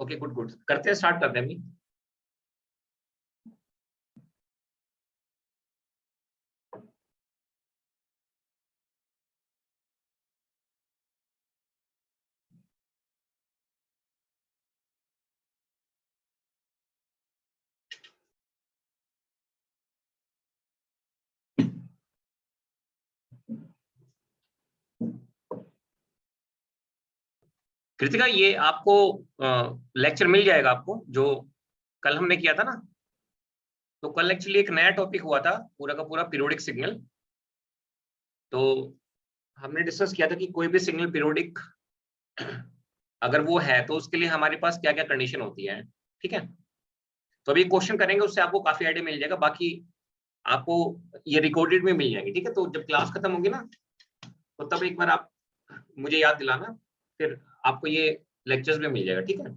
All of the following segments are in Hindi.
ओके, गुड गुड, करते हैं, स्टार्ट करते हैं अभी। कृतिका, ये आपको लेक्चर मिल जाएगा आपको जो कल हमने किया था ना। तो कल एक्चुअली एक नया टॉपिक हुआ था, पूरा का पूरा पीरियोडिक सिग्नल। तो हमने डिस्कस किया था कि कोई भी सिग्नल पीरियोडिक अगर वो है तो उसके लिए हमारे पास क्या क्या कंडीशन होती है। ठीक है, तो अभी क्वेश्चन करेंगे, उससे आपको काफी आइडिया मिल जाएगा। बाकी आपको ये रिकॉर्डेड में मिल जाएंगे। ठीक है, तो जब क्लास खत्म होगी ना, तो तब एक बार आप मुझे याद दिलाना, फिर आपको ये लेक्चर्स में मिल जाएगा। ठीक है,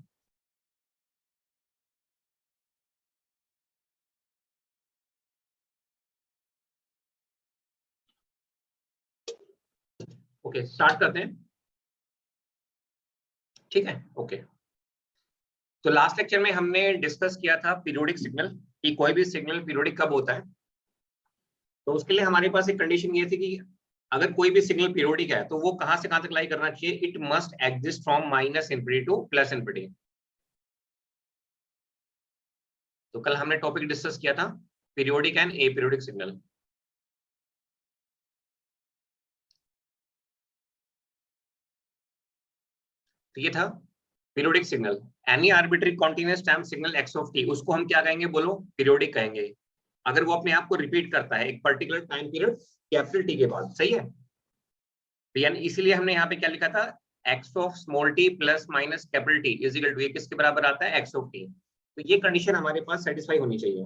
ओके, स्टार्ट करते हैं। ठीक है, ओके। तो लास्ट लेक्चर में हमने डिस्कस किया था पीरियोडिक सिग्नल, कि कोई भी सिग्नल पीरियोडिक कब होता है। तो उसके लिए हमारे पास एक कंडीशन ये थी कि अगर कोई भी सिग्नल पीरियोडिक है तो वो कहां से कहां तक लाई करना चाहिए, it must exist from minus infinity two plus infinity. तो कल हमने टॉपिक डिस्कस किया था periodic and A periodic signal. तो ये था periodic signal, any arbitrary continuous time signal x of T, उसको हम क्या कहेंगे, बोलो, पीरियोडिक कहेंगे। अगर वो अपने आप को रिपीट करता है एक particular time period capital T के बाद। सही है, तो यानी इसीलिए हमने यहाँ पे क्या लिखा था, X of small T plus minus capital T is equal to, ये किसके बराबर आता है, एक्स ऑफ टी। तो ये कंडीशन हमारे पास सेटिस्फाई होनी चाहिए।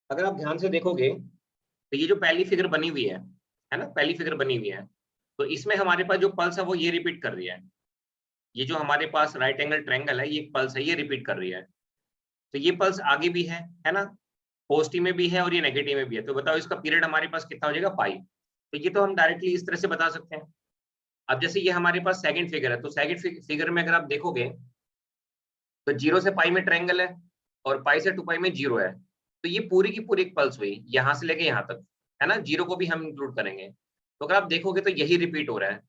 अगर आप ध्यान से देखोगे तो ये जो पहली फिगर बनी हुई है ना, पहली फिगर बनी हुई है, तो इसमें हमारे पास जो पल्स है वो ये रिपीट कर रही है। ये जो हमारे पास राइट एंगल ट्रायंगल है, ये एक पल्स है, ये रिपीट कर रही है। तो ये पल्स आगे भी है ना, पॉजिटिव में भी है और ये नेगेटिव में भी है। तो बताओ इसका पीरियड हमारे पास कितना हो जाएगा, पाई। तो ये तो हम डायरेक्टली इस तरह से बता सकते हैं। अब जैसे ये हमारे पास सेकंड फिगर है, तो सेकंड फिगर में अगर आप देखोगे तो 0 से पाई में ट्रायंगल है और पाई से 2 पाई में 0 है। तो ये पूरी की पूरी एक पल्स हुई यहाँ से लेके यहाँ तक, है ना, 0 को भी हम इंक्लूड करेंगे। तो अगर आप देखोगे तो यही रिपीट हो रहा है,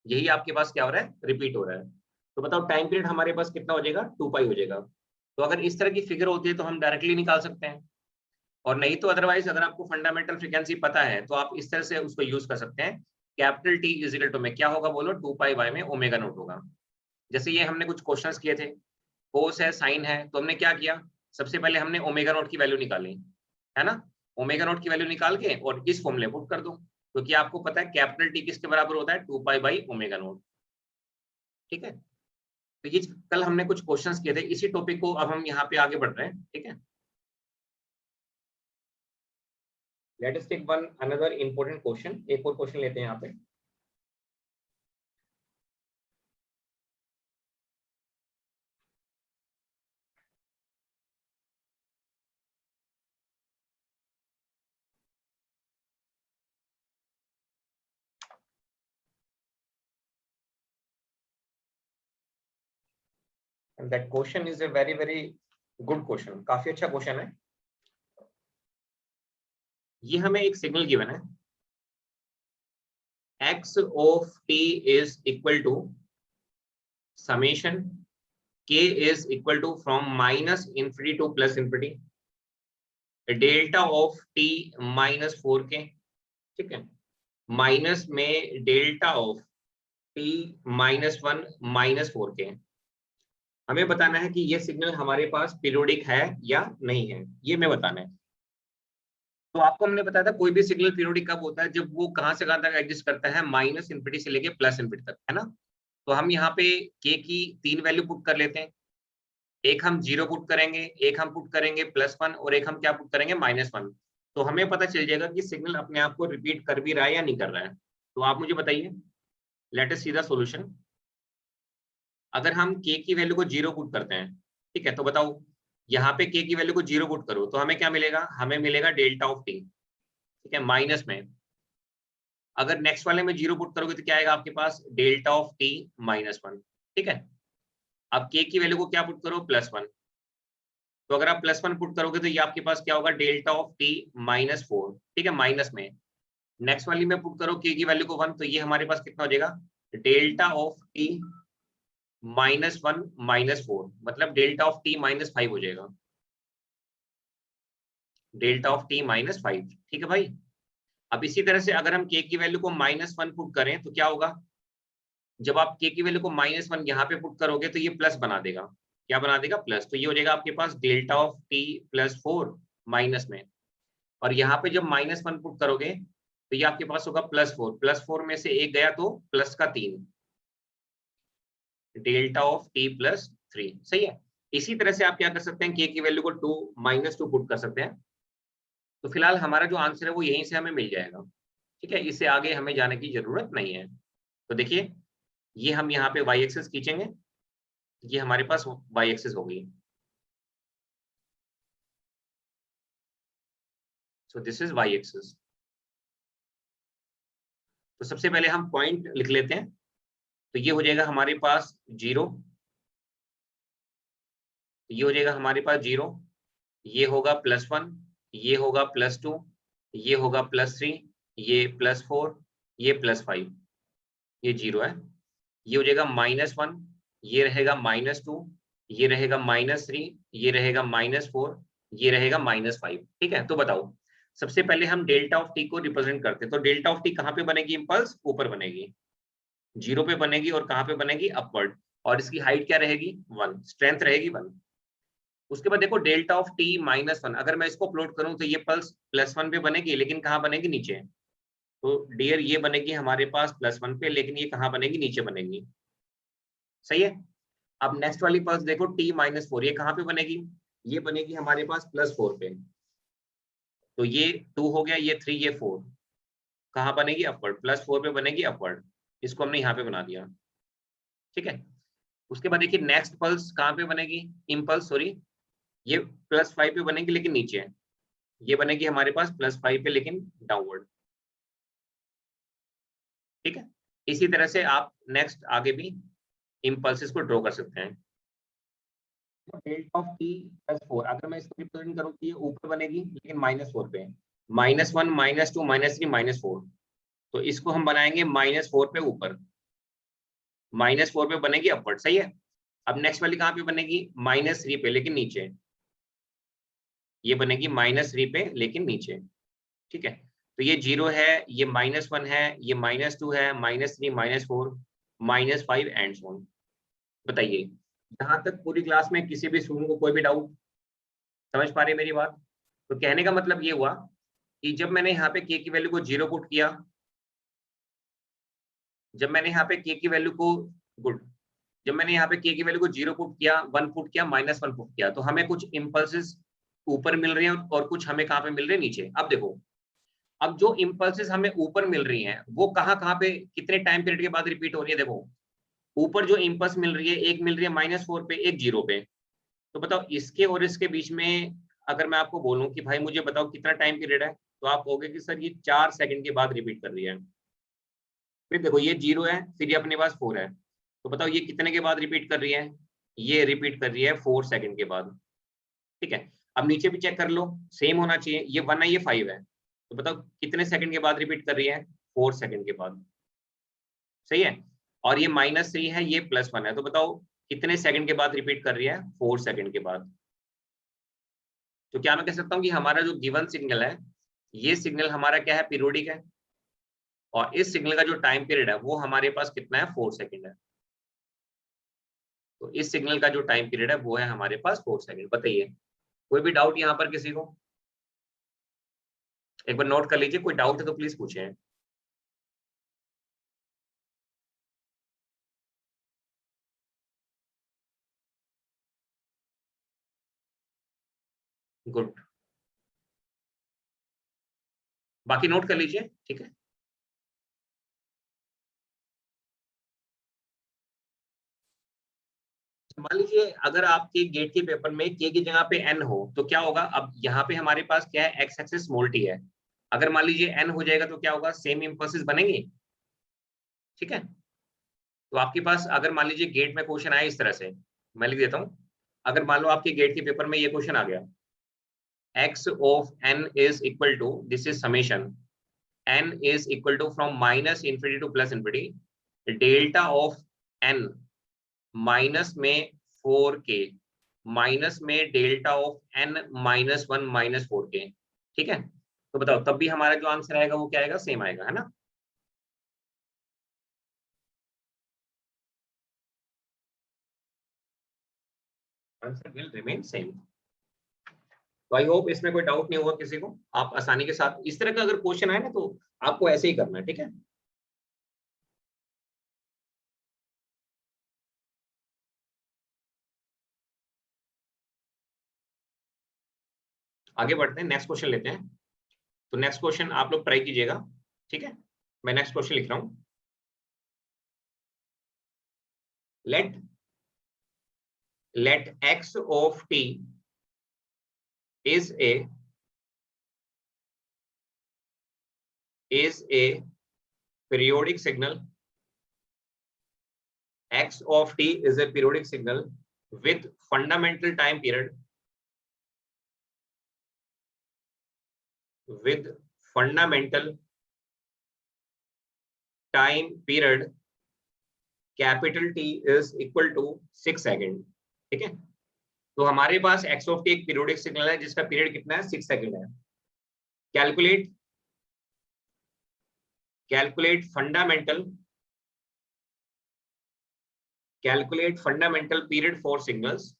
यही आपके पास क्या हो रहा है, रिपीट हो रहा है। तो बताओ टाइम पीरियड हमारे पास कितना हो जाएगा, 2 पाई हो जाएगा। तो अगर इस तरह की फिगर होती है तो हम डायरेक्टली निकाल सकते हैं, और नहीं तो अदरवाइज अगर आपको फंडामेंटल फ्रीक्वेंसी पता है तो आप इस तरह से उसको यूज कर सकते हैं। Capital T is equal to में क्या होगा, बोलो, 2 पाई बाय में ओमेगा नोट होगा। जैसे ये हमने कुछ क्वेश्चंस किए थे, कोस है, साइन है, तो हमने क्या किया, सबसे पहले हमने ओमेगा नोट की वैल्यू निकाली, है ना। ओमेगा नोट की वैल्यू निकाल के और इस फॉर्मूले पुट कर दो, क्योंकि आपको पता है कैपिटल टी किसके बराबर होता है, 2 पाई बाई ओमेगा नोट। ठीक है, तो ये कल हमने कुछ क्वेश्चंस किए थे, इसी टॉपिक को अब हम यहाँ पे आगे बढ़ रहे हैं। ठीक है, let us take one another important question, एक और क्वेश्चन लेते हैं यहाँ पे। And that question is a very very good question, काफी अच्छा क्वेश्चन है। ये हमें एक सिग्नल गिवन है, x of t is equal to summation k is equal to from minus infinity to plus infinity delta of t minus 4k। ठीक है, माइनस में delta of t minus 1 minus 4k। हमें बताना है कि ये सिग्नल हमारे पास पीरियोडिक है या नहीं है, ये हमें बताना है। तो आपको हमने बताया था कोई भी सिग्नल पीरियोडिक कब होता है, जब वो कहां से कहां तक एग्जिस्ट करता है, माइनस इनफिनिटी से लेके प्लस इनफिनिटी तक, है ना। तो हम यहाँ पे k की 3 वैल्यू पुट कर लेते हैं, एक हम 0 पुट करेंगे, एक हम पुट करेंगे +1 और एक हम क्या पुट करेंगे, -1। तो हमें पता चल जाएगा कि सिग्नल अपने आप को रिपीट कर भी रहा है या नहीं कर रहा है। तो आप मुझे बताइए, let us see the solution. अगर हम k की वैल्यू को 0 पुट करते हैं, ठीक है, तो बताओ यहाँ पे k की वैल्यू को 0 पुट करो तो हमें क्या मिलेगा, हमें मिलेगा डेल्टा ऑफ t। ठीक है, माइनस में अगर नेक्स्ट वाले में 0 पुट करोगे तो क्या आएगा आपके पास, डेल्टा ऑफ t -1। ठीक है, अब के की वैल्यू को क्या पुट करो, +1। तो अगर आप +1 पुट करोगे तो ये आपके पास क्या होगा, डेल्टा ऑफ टी -4, ठीक है, माइनस में। नेक्स्ट वाली में पुट करो के की वैल्यू को 1, तो ये हमारे पास कितना हो जाएगा, डेल्टा ऑफ टी -1 -4, मतलब डेल्टा ऑफ टी -5 हो जाएगा, डेल्टा ऑफ टी -5, ठीक है भाई। अब इसी तरह से अगर हम के की वैल्यू को -1 पुट करें तो क्या होगा, जब आप के की वैल्यू को -1 यहाँ पे पुट करोगे तो ये प्लस बना देगा, क्या बना देगा, प्लस। तो ये हो जाएगा आपके पास डेल्टा ऑफ टी +4 माइनस में, और यहाँ पे जब -1 पुट करोगे तो ये आपके पास होगा +4 में से एक गया तो प्लस का 3, डेल्टा ऑफ टी +3, सही है। इसी तरह से आप क्या कर सकते हैं, के की वैल्यू को -2 पुट कर सकते हैं। तो फिलहाल हमारा जो आंसर है वो यहीं से हमें मिल जाएगा, ठीक है, इससे आगे हमें जाने की जरूरत नहीं है। तो देखिए ये हम यहाँ पे वाई एक्सिस खींचेंगे, ये हमारे पास वाई एक्सिस हो गई। So this is Y axis. तो सबसे पहले हम पॉइंट लिख लेते हैं, तो ये हो जाएगा हमारे पास 0, ये हो जाएगा हमारे पास 0, ये होगा +1, ये होगा +2, ये होगा +3, ये +4, ये +5, ये 0 है। ये हो जाएगा -1, ये रहेगा -2, ये रहेगा -3, ये रहेगा -4, ये रहेगा -5, ठीक है। तो बताओ, सबसे पहले हम डेल्टा ऑफ टी को रिप्रेजेंट करते हैं, तो डेल्टा ऑफ टी कहाँ पे बनेगी, इंपल्स ऊपर बनेगी, 0 पे बनेगी, और कहाँ पे बनेगी, अपवर्ड, और इसकी हाइट क्या रहेगी, 1, स्ट्रेंथ रहेगी 1। उसके बाद देखो डेल्टा ऑफ टी -1, अगर मैं इसको प्लॉट करूं तो ये पल्स +1 पे बनेगी, लेकिन कहाँ बनेगी, नीचे। तो डियर ये बनेगी हमारे पास +1 पे, लेकिन ये कहाँ बनेगी, नीचे बनेगी, सही है। अब नेक्स्ट वाली पल्स देखो t-4, ये कहाँ पे बनेगी, ये बनेगी हमारे पास +4 पे। तो ये 2 हो गया, ये 3, ये 4, कहाँ बनेगी, अपवर्ड, +4 पे बनेगी, अपवर्ड। इसको हमने यहाँ पे बना दिया, ठीक है। उसके बाद देखिए नेक्स्ट पल्स कहाँ पे बनेगी, इम्पल्स, सॉरी, ये +5 पे बनेगी लेकिन नीचे है, ये बनेगी हमारे पास +5 पे लेकिन डाउनवर्ड, ठीक है। इसी तरह से आप नेक्स्ट आगे भी इम्पल्सेस को ड्रॉ कर सकते हैं। डेल्टा ऑफ टी +4, अगर मैं इसको रिप्रेजेंट करूं तो ये ऊपर बनेगी लेकिन -4 पे, -1 -2 -3 -4, तो इसको हम बनाएंगे -4 पे ऊपर, -4 पे बनेगी अपवर्ड, सही है। अब नेक्स्ट वाली कहाँ पे बनेगी, -3 पे लेकिन नीचे, ये बनेगी -3 पे लेकिन नीचे, ठीक है। तो ये 0 है, ये -1 है, ये -2 है, -3 -4 -5 एंड सो ऑन। बताइए, यहाँ तक पूरी क्लास में किसी भी स्टूडेंट को कोई भी डाउट, समझ पा रहे हैं मेरी बात। तो कहने का मतलब ये हुआ कि जब मैंने यहाँ पे के की वैल्यू को 0 पुट किया, जब मैंने यहाँ पे के की वैल्यू को, गुड, जब मैंने यहाँ पे के की वैल्यू को 0 पुट किया, 1 पुट किया, -1 पुट किया, तो हमें कुछ इम्पल्सेस ऊपर मिल रही हैं और कुछ हमें कहाँ पे मिल रहे हैं, नीचे। अब देखो, अब जो इम्पल्सेस हमें ऊपर मिल रही हैं वो कहाँ पे कितने टाइम पीरियड के बाद रिपीट हो रही है। देखो ऊपर जो इम्पल्स मिल रही है, एक मिल रही है -4 पे, एक 0 पे। तो बताओ इसके और इसके बीच में अगर मैं आपको बोलूं कि भाई मुझे बताओ कितना टाइम पीरियड है, तो आप कहोगे कि सर ये 4 सेकंड के बाद रिपीट कर रही है। फिर देखो ये 0 है, फिर ये अपने पास 4 है, तो बताओ ये कितने के बाद रिपीट कर रही है, ये रिपीट कर रही है 4 सेकंड के बाद, ठीक है। अब नीचे भी चेक कर लो, सेम होना चाहिए, ये 1 है, ये 5 है, तो बताओ कितने सेकंड के बाद रिपीट कर रही है, 4 सेकंड के बाद, सही है। और ये -3 है, ये +1 है, तो बताओ कितने सेकंड के बाद रिपीट कर रही है, 4 सेकंड के बाद। तो क्या मैं कह सकता हूँ कि हमारा जो गिवन सिग्नल है, ये सिग्नल हमारा क्या है, पीरियोडिक है, और इस सिग्नल का जो टाइम पीरियड है वो हमारे पास कितना है, 4 सेकंड है। तो इस सिग्नल का जो टाइम पीरियड है वो है हमारे पास 4 सेकंड। बताइए कोई भी डाउट यहाँ पर किसी को, एक बार नोट कर लीजिए, कोई डाउट है तो प्लीज पूछें। गुड, बाकी नोट कर लीजिए, ठीक है। मान लीजिए अगर आपके गेट के पेपर में के की जगह पे एन हो तो क्या होगा, अब यहाँ पे हमारे पास क्या है, एक्स एक्सिस स्मॉल टी है, अगर मान लीजिए एन हो जाएगा तो क्या होगा, सेम इंपल्सेस बनेंगी, ठीक है। तो आपके पास अगर मान लीजिए गेट में क्वेश्चन आया इस तरह से मैं लिख देता हूं। अगर मान लो आपके गेट के पेपर में ये क्वेश्चन आ गया, x of n is equal to, this is summation, n is equal to from minus infinity to plus infinity, delta of n minus में 4k माइनस में delta of n minus 1 minus 4k, ठीक है। तो बताओ तब भी हमारा जो आंसर आएगा वो क्या आएगा, सेम आएगा, है ना। Answer will remain same. तो आई होप इसमें कोई डाउट नहीं होगा किसी को, आप आसानी के साथ इस तरह का अगर क्वेश्चन आए ना तो आपको ऐसे ही करना है, ठीक है। आगे बढ़ते हैं, नेक्स्ट क्वेश्चन लेते हैं। तो नेक्स्ट क्वेश्चन आप लोग ट्राई कीजिएगा, ठीक है। मैं नेक्स्ट क्वेश्चन लिख रहा हूं। Let x of t is a periodic signal. X of t is a periodic signal with fundamental time period, with fundamental time period capital T is equal to 6 second, ठीक है। तो हमारे पास x of t एक पीरियोडिक सिग्नल है जिसका पीरियड कितना है, 6 सेकेंड है। Calculate fundamental period for signals,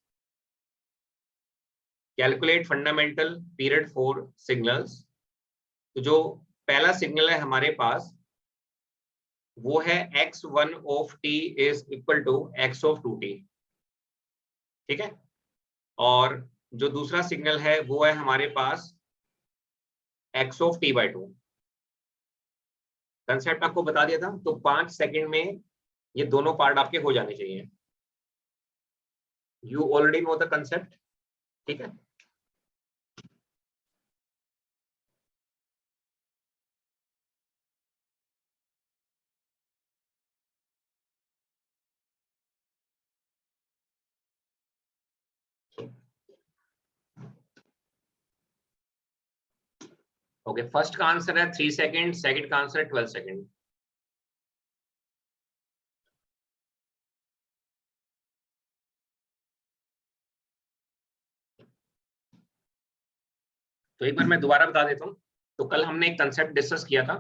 calculate fundamental period for signals. तो जो पहला सिग्नल है हमारे पास वो है x1 of t is equal to x of 2t, ठीक है। और जो दूसरा सिग्नल है वो है हमारे पास x of t by 2। Concept आपको बता दिया था, तो 5 सेकंड में ये दोनों पार्ट आपके हो जाने चाहिए। You already know the concept, ठीक है। ओके, फर्स्ट का आंसर है 3 सेकेंड, सेकंड का आंसर है 12 सेकेंड। तो एक बार मैं दोबारा बता देता हूँ। तो कल हमने एक कंसेप्ट डिस्कस किया था,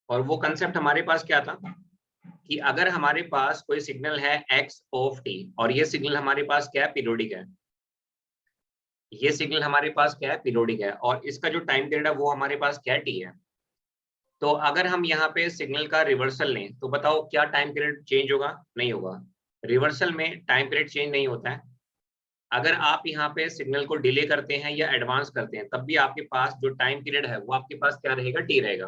और वो कंसेप्ट हमारे पास क्या था कि अगर हमारे पास कोई सिग्नल है x ऑफ t, और ये सिग्नल हमारे पास क्या है, पीरियोडिक है। ये सिग्नल हमारे पास क्या है, पीरियोडिक है, और इसका जो टाइम पीरियड है वो हमारे पास क्या है, t है। तो अगर हम यहाँ पे सिग्नल का रिवर्सल लें तो बताओ क्या टाइम पीरियड चेंज होगा, नहीं होगा। रिवर्सल में टाइम पीरियड चेंज नहीं होता है। अगर आप यहाँ पे सिग्नल को डिले करते हैं या एडवांस करते हैं तब भी आपके पास जो टाइम पीरियड है वो आपके पास क्या रहेगा, टी रहेगा।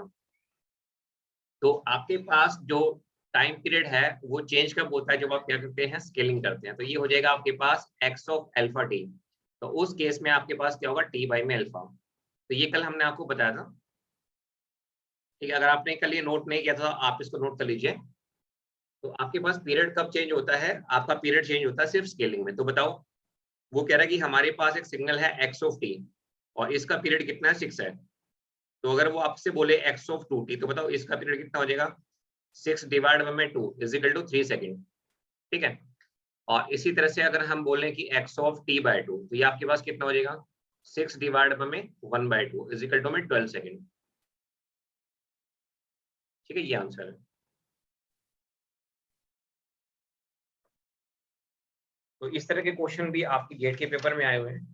तो आपके पास जो टाइम पीरियड है वो चेंज कब होता है, जब आप क्या करते हैं, स्केलिंग करते हैं। तो ये हो जाएगा आपके पास एक्स ऑफ अल्फा टी। तो उस केस में आपके पास क्या होगा, टी बाई में अल्फा। तो ये कल हमने आपको बताया था, ठीक है। अगर आपने कल ये नोट नहीं किया था आप इसको नोट कर लीजिए। तो आपके पास पीरियड कब चेंज होता है, आपका पीरियड चेंज होता है सिर्फ स्केलिंग में। तो बताओ, वो कह रहा है कि हमारे पास एक सिग्नल है एक्स ऑफ टी और इसका पीरियड कितना है, 6 है। तो अगर वो आपसे बोले एक्स ऑफ 2t, तो बताओ इसका पीरियड कितना हो जाएगा, 6 divide by 2 is equal to 3 second, ठीक है। और इसी तरह से अगर हम बोलें कि x ऑफ t बाय 2, तो ये आपके पास कितना हो जाएगा, 6 divide by 1 by 2 is equal to में 12 सेकेंड, ठीक है। ये आंसर है। तो इस तरह के क्वेश्चन भी आपके गेट के पेपर में आए हुए हैं।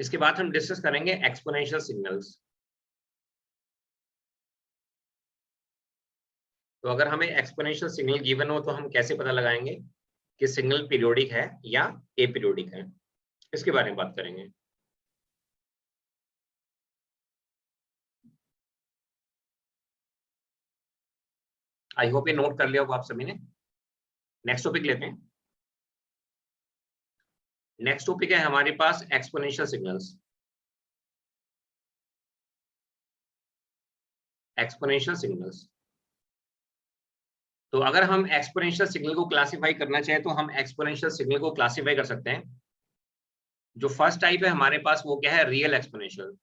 इसके बाद हम डिस्कस करेंगे एक्सपोनेंशियल सिग्नल्स। तो अगर हमें एक्सपोनेंशियल सिग्नल गिवन हो तो हम कैसे पता लगाएंगे कि सिग्नल पीरियोडिक है या एपीरियोडिक है, इसके बारे में बात करेंगे। आई होप ये नोट कर लिया होगा आप सभी ने। नेक्स्ट टॉपिक लेते हैं। नेक्स्ट टॉपिक है हमारे पास एक्सपोनेंशियल सिग्नल्स। एक्सपोनेंशियल सिग्नल्स, तो अगर हम एक्सपोनेंशियल सिग्नल को क्लासिफाई करना चाहें तो हम एक्सपोनेंशियल सिग्नल को क्लासिफाई कर सकते हैं। जो फर्स्ट टाइप है हमारे पास वो क्या है, रियल एक्सपोनेंशियल।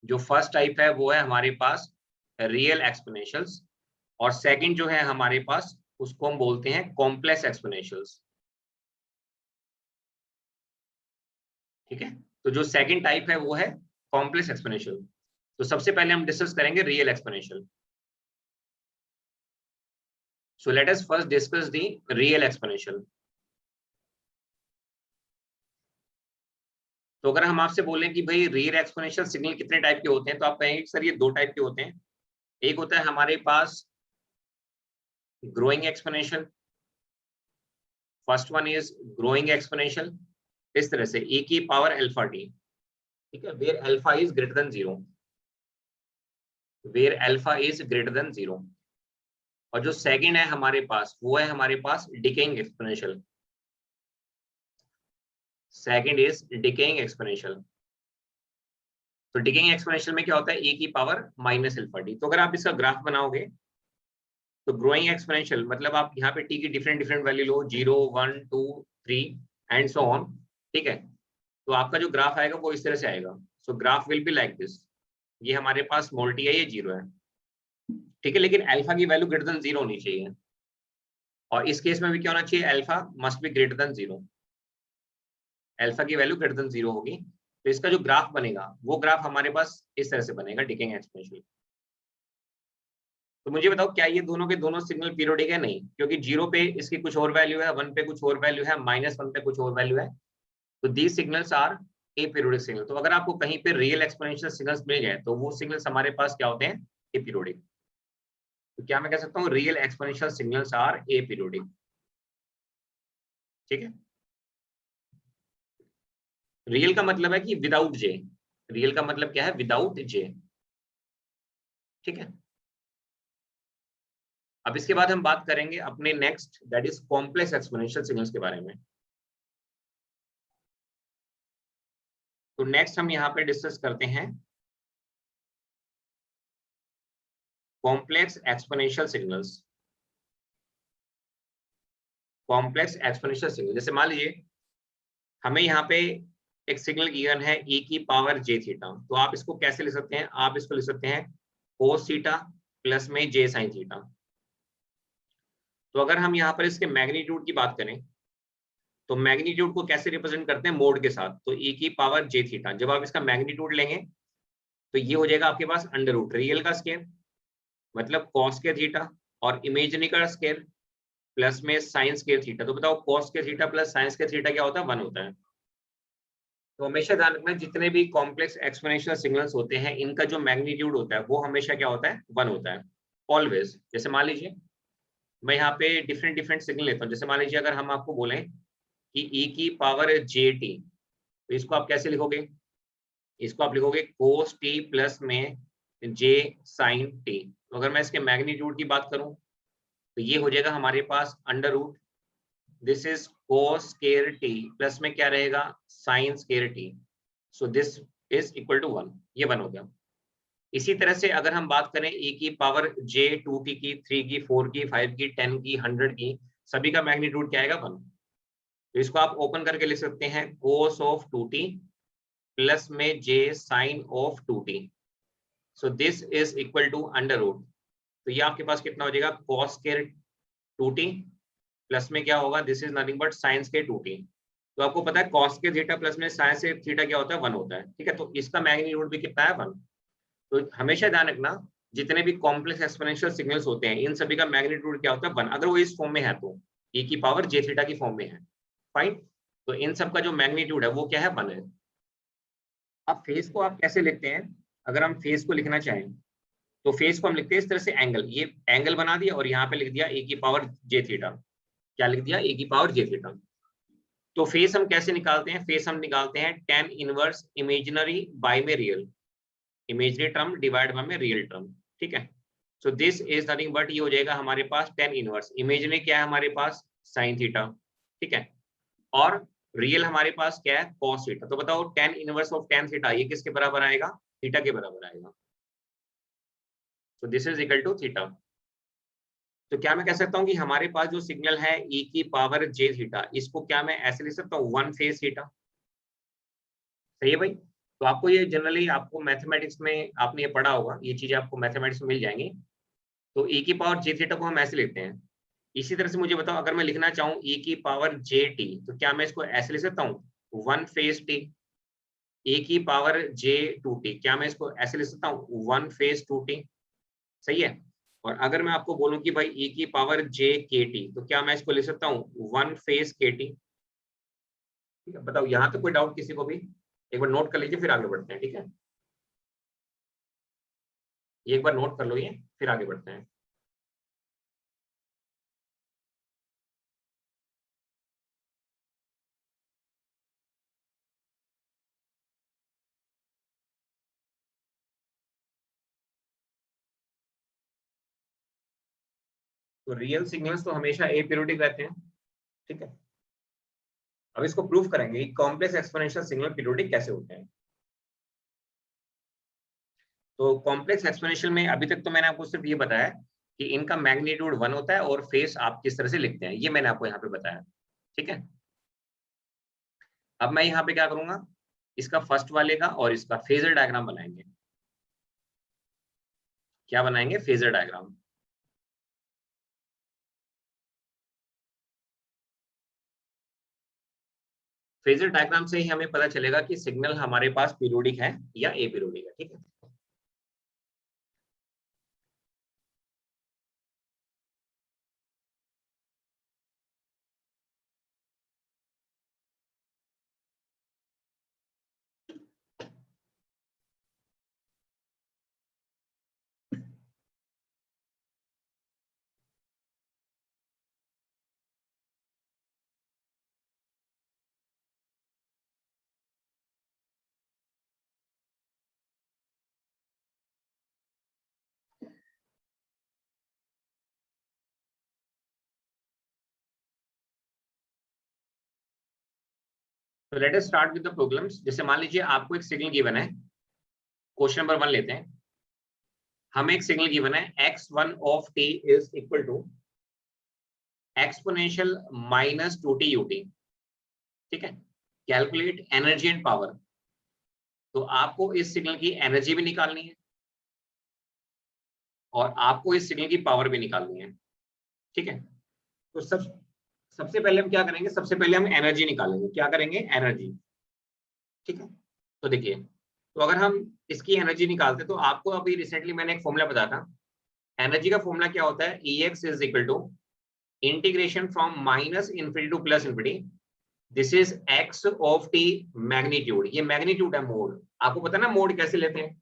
जो फर्स्ट टाइप है वो है हमारे पास रियल एक्सपोनेंशियल्स, और सेकंड जो है हमारे पास उसको हम बोलते हैं कॉम्प्लेक्स एक्सपोनेंशियल्स। ठीक है, तो जो सेकंड टाइप है वो है कॉम्प्लेक्स एक्सपोनेंशियल। तो सबसे पहले हम डिस्कस करेंगे real exponential. So let us first discuss the real exponential. तो अगर हम आपसे बोलें कि भाई रियल एक्सपोनेंशियल सिग्नल कितने टाइप के होते हैं, तो आप कहेंगे सर ये दो टाइप के होते हैं। एक होता है हमारे पास growing exponential, first one is growing exponential. इस तरह से e की पावर अल्फा टी, ठीक है, where alpha is greater than zero, where alpha is greater than zero. और जो सेकंड है हमारे पास वो है हमारे पास decaying exponential. Second is decaying exponential. तो डिकेइंग एक्सपोनेंशियल में क्या होता है, e की पावर माइनस अल्फा टी। तो अगर आप इसका ग्राफ बनाओगे तो ग्रोइंग एक्सपोनेंशियल मतलब आप यहाँ पे t की different different value low, 0 1 2 3 and so on, ठीक है। तो आपका जो ग्राफ आएगा वो इस तरह से आएगा। सो graph will be like this. ये हमारे पास स्मॉल t है, ये 0 है, ठीक है, लेकिन अल्फा की वैल्यू ग्रेटर देन 0 होनी चाहिए। और इस केस में भी क्या होना चाहिए, alpha must be greater than 0। Alpha की वैल्यू ग्रेटर देन 0 होगी, तो इसका जो ग्राफ बनेगा वो ग्राफ हमारे पास इस तरह से बनेगा, डिकेइंग एक्सपोनेंशियल। तो मुझे बताओ क्या ये दोनों के दोनों सिग्नल पीरियोडिक है? नहीं, क्योंकि 0 पे इसकी कुछ और वैल्यू है, 1 पे कुछ और वैल्यू है, -1 पे कुछ और वैल्यू है। तो these signals are aperiodic signal. तो अगर आपको कहीं पे रियल एक्सपोनेंशियल सिग्नल्स मिल जाए तो वो सिग्नल्स हमारे पास क्या होते हैं, एपीरियोडिक। तो क्या मैं कह सकता हूँ real exponential signals are aperiodic, ठीक है। रियल का मतलब है कि विदाउट जे, रियल का मतलब क्या है, विदाउट जे, ठीक है। अब इसके बाद हम बात करेंगे अपने next, that is complex exponential signals के बारे में। तो नेक्स्ट हम यहाँ पे डिस्कस करते हैं complex exponential signals. Complex exponential signal, जैसे मान लीजिए हमें यहाँ पे एक सिग्नल गिवन है e की पावर j थीटा। तो आप इसको कैसे लिख सकते हैं, आप इसको लिख सकते हैं cos थीटा प्लस में j sin थीटा। तो अगर हम यहाँ पर इसके मैग्नीट्यूड की बात करें तो मैग्नीट्यूड को कैसे रिप्रेजेंट करते हैं, मोड के साथ। तो e की पावर j थीटा, जब आप इसका मैग्नीट्यूड लेंगे तो ये हो जाएगा आपके पास अंडर रूट रियल का स्केयर मतलब cos के थीटा, और इमेजिनरी का स्केयर प्लस में साइन स्केयर थीटा। तो बताओ cos के थीटा प्लस साइन के थीटा क्या होता है, 1 होता है। तो हमेशा ध्यान रखना जितने भी कॉम्प्लेक्स एक्सपोनेंशियल सिग्नल्स होते हैं इनका जो मैग्नीट्यूड होता है वो हमेशा क्या होता है, 1 होता है ऑलवेज। जैसे मान लीजिए मैं यहाँ पे डिफरेंट डिफरेंट सिग्नल लेता हूँ। जैसे मान लीजिए अगर हम आपको बोलें कि e की पावर j t, तो इसको आप कैसे लिखोगे, इसको आप लिखोगे cos t प्लस में j sin t। तो अगर मैं इसके मैग्नीट्यूड की बात करूं तो ये हो जाएगा हमारे पास under root this is cos square t plus में क्या रहेगा, sin square t। So this is equal to 1, ये 1 हो गया। इसी तरह से अगर हम बात करें e की पावर j 2t की 3 की 4 की 5 की 10 की 100 की, सभी का मैग्नीट्यूड क्या आएगा, 1। तो इसको आप ओपन करके लिख सकते हैं cos ऑफ 2t प्लस में j sin of 2t। So this is equal to under root. तो ये आपके पास कितना हो जाएगा, cos स्क्वायर 2t प्लस में क्या होगा, this is nothing but sin square 2t। तो आपको पता है cos के थीटा प्लस में sin से थीटा क्या होता है, 1 होता है, ठीक है। तो इसका मैग्नीट्यूड भी कितना है, 1। तो हमेशा ध्यान रखना जितने भी कॉम्प्लेक्स एक्सपोनेंशियल सिग्नल्स होते हैं इन सभी का मैग्नीट्यूड क्या होता है, 1, अगर वो इस फॉर्म में है तो e की पावर j थीटा की फॉर्म में है, फाइन। तो इन सब का जो मैग्नीट्यूड है वो क्या है, 1 है। अब फेस को आप कैसे लिखते हैं, अगर हम फेस को लिखना चाहें तो फेस को हम लिखते हैं इस तरह से, एंगल, ये एंगल बना दिया और यहाँ पे लिख दिया ए की पावर जे थीटा। क्या लिख दिया, ए की पावर जे थीटा। तो फेस हम कैसे निकालते हैं, फेस हम निकालते हैं tan इनवर्स इमेजिनरी बाय में real, imaginary term divide by में रियल टर्म, ठीक है। So this is nothing but, ये हो जाएगा हमारे पास tan इनवर्स, इमेजनरी क्या है हमारे पास sin थीटा, ठीक है, और रियल हमारे पास क्या है cos थीटा। तो बताओ tan inverse of tan theta ये किसके बराबर आएगा, थीटा के बराबर आएगा। तो this is equal to theta. तो क्या मैं कह सकता हूँ कि हमारे पास जो सिग्नल है e की पावर j थीटा, इसको क्या मैं ऐसे लिख सकता हूँ, 1 फेज थीटा। सही है भाई। तो आपको ये जनरली आपको मैथमेटिक्स में आपने ये पढ़ा होगा, ये चीजें आपको मैथमेटिक्स में मिल जाएंगी। तो e की पावर j थीटा को हम ऐसे लिखते हैं। इसी तरह से मुझे बताओ, अगर मैं लिखना चाहूँ e की पावर j t, तो क्या मैं इसको ऐसे लिख सकता हूँ, 1 फेज t। e की पावर j 2t, क्या मैं इसको ऐसे लिख सकता हूँ, 1 फेज 2t। सही है। और अगर मैं आपको बोलूं कि भाई e की पावर j kt, तो क्या मैं इसको लिख सकता हूँ, 1 फेज kt। ठीक है, बताओ यहाँ तो कोई डाउट किसी को भी, एक बार नोट कर लीजिए फिर आगे बढ़ते हैं, ठीक है। ये एक बार नोट कर लो ये, फिर आगे बढ़ते हैं। तो रियल सिग्नल्स तो हमेशा ए पीरियोडिक रहते हैं, ठीक है। अब इसको प्रूव करेंगे कि कॉम्प्लेक्स एक्सपोनेंशियल सिग्नल पीरियोडिक कैसे होते हैं। तो कॉम्प्लेक्स एक्सपोनेंशियल में अभी तक तो मैंने आपको सिर्फ ये बताया कि इनका मैग्नीट्यूड 1 होता है और फेस आप किस तरह से लिखते हैं, ये मैंने आपको यहाँ पे बताया, ठीक है। अब मैं यहाँ पे क्या करूंगा, इसका फर्स्ट वाले का और इसका फेजर डायग्राम बनाएंगे। क्या बनाएंगे, फेजर डायग्राम। फेजर डायग्राम से ही हमें पता चलेगा कि सिग्नल हमारे पास पीरियोडिक है या ए पीरियोडिक है, ठीक है। तो let us start with the problems. जैसे मान लीजिए आपको एक सिग्नल गिवन है, क्वेश्चन नंबर 1 लेते हैं। हमें एक सिग्नल गिवन है x1 of t is equal to exponential minus 2t ut, ठीक है। Calculate energy and power. तो आपको इस सिग्नल की एनर्जी भी निकालनी है और आपको इस सिग्नल की पावर भी निकालनी है, ठीक है। तो सबसे पहले हम क्या करेंगे, सबसे पहले हम एनर्जी निकालेंगे। क्या करेंगे, एनर्जी, ठीक है। तो देखिए, तो अगर हम इसकी एनर्जी निकालते तो आपको अभी रिसेंटली मैंने एक फॉर्मूला बताया था। एनर्जी का फॉर्मूला क्या होता है, Ex is equal to integration from minus infinity to plus infinity, this is x of t magnitude. ये मैग्नीट्यूड है, मोड आपको पता है ना मोड कैसे लेते हैं,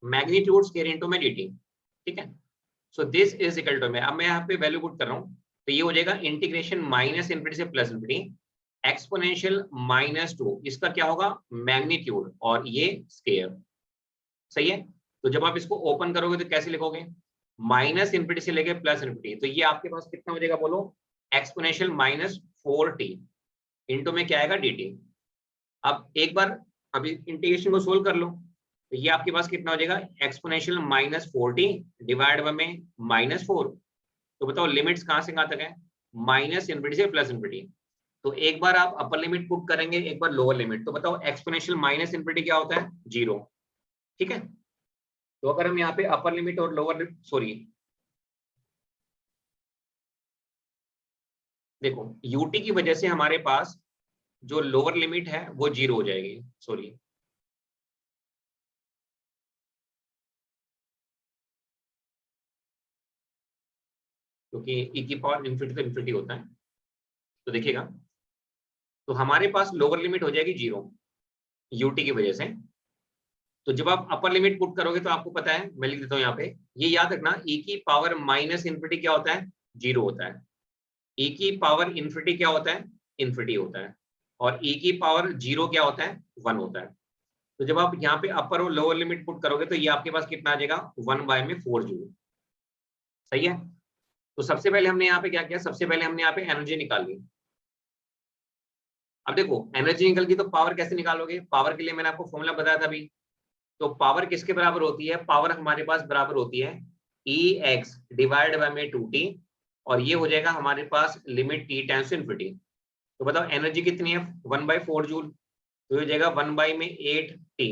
मैग्नीट्यूड स्क्वायर इनटू में dt, ठीक है। So this is equal to में, अब मैं यहाँ पे वैल्यू पुट कर रहा हूँ, तो ये हो जाएगा इंटीग्रेशन माइनस इन्फिनिटी से प्लस इन्फिनिटी एक्सपोनेंशियल -2, इसका क्या होगा, मैग्नीट्यूड, और ये स्क्वायर। सही है। तो जब आप इसको ओपन करोगे तो कैसे लिखोगे, माइनस इन्फिनिटी से लेके प्लस इन्फिनिटी, तो ये आपके पास कितना हो जाएगा बोलो, एक्सपोनेंशियल -4t इंटू में क्या आएगा dt। अब एक बार अभी इंटीग्रेशन को सोल्व कर लो, तो ये आपके पास कितना हो जाएगा, एक्सपोनेंशियल -4t डिवाइड बाय में -4। तो बताओ लिमिट्स कहां से कहां तक है, माइनस इन्फिनिटी से प्लस इन्फिनिटी। तो एक बार आप अपर लिमिट पुट करेंगे, एक बार लोअर लिमिट, तो बताओ एक्सपोनेंशियल माइनस इन्फिनिटी क्या होता है, 0, ठीक है। तो अगर हम यहाँ पे अपर लिमिट और लोअर, सॉरी देखो यूटी की वजह से हमारे पास जो लोअर लिमिट है वो 0 हो जाएगी, सॉरी क्योंकि ई की पावर इन्फिनिटी तो इन्फिनिटी होता है। तो देखिएगा, तो हमारे पास लोअर लिमिट हो जाएगी 0 यूटी की वजह से। तो जब आप अपर लिमिट पुट करोगे तो आपको पता है, मैं लिख देता हूँ यहाँ पे, ये याद रखना, e की पावर माइनस इन्फिनिटी क्या होता है, 0 होता है। e की पावर इन्फिनिटी क्या होता है, इन्फिनिटी होता है। और e की पावर 0 क्या होता है, 1 होता है। तो जब आप यहाँ पे अपर और लोअर लिमिट पुट करोगे तो ये आपके पास कितना आ जाएगा, 1 में 4 जूल। सही है। तो सबसे पहले हमने यहाँ पे क्या किया, सबसे पहले हमने यहाँ पे एनर्जी निकाल ली। अब देखो एनर्जी निकल गई तो पावर कैसे निकालोगे, पावर के लिए मैंने आपको फॉर्मूला बताया था अभी। तो पावर किसके बराबर होती है, पावर हमारे पास बराबर होती है EX डिवाइड बाय में 2T, और ये हो जाएगा हमारे पास limit T tends to infinity. तो बताओ एनर्जी कितनी है, 1/4 जूल। तो ये हो जाएगा 1/8T,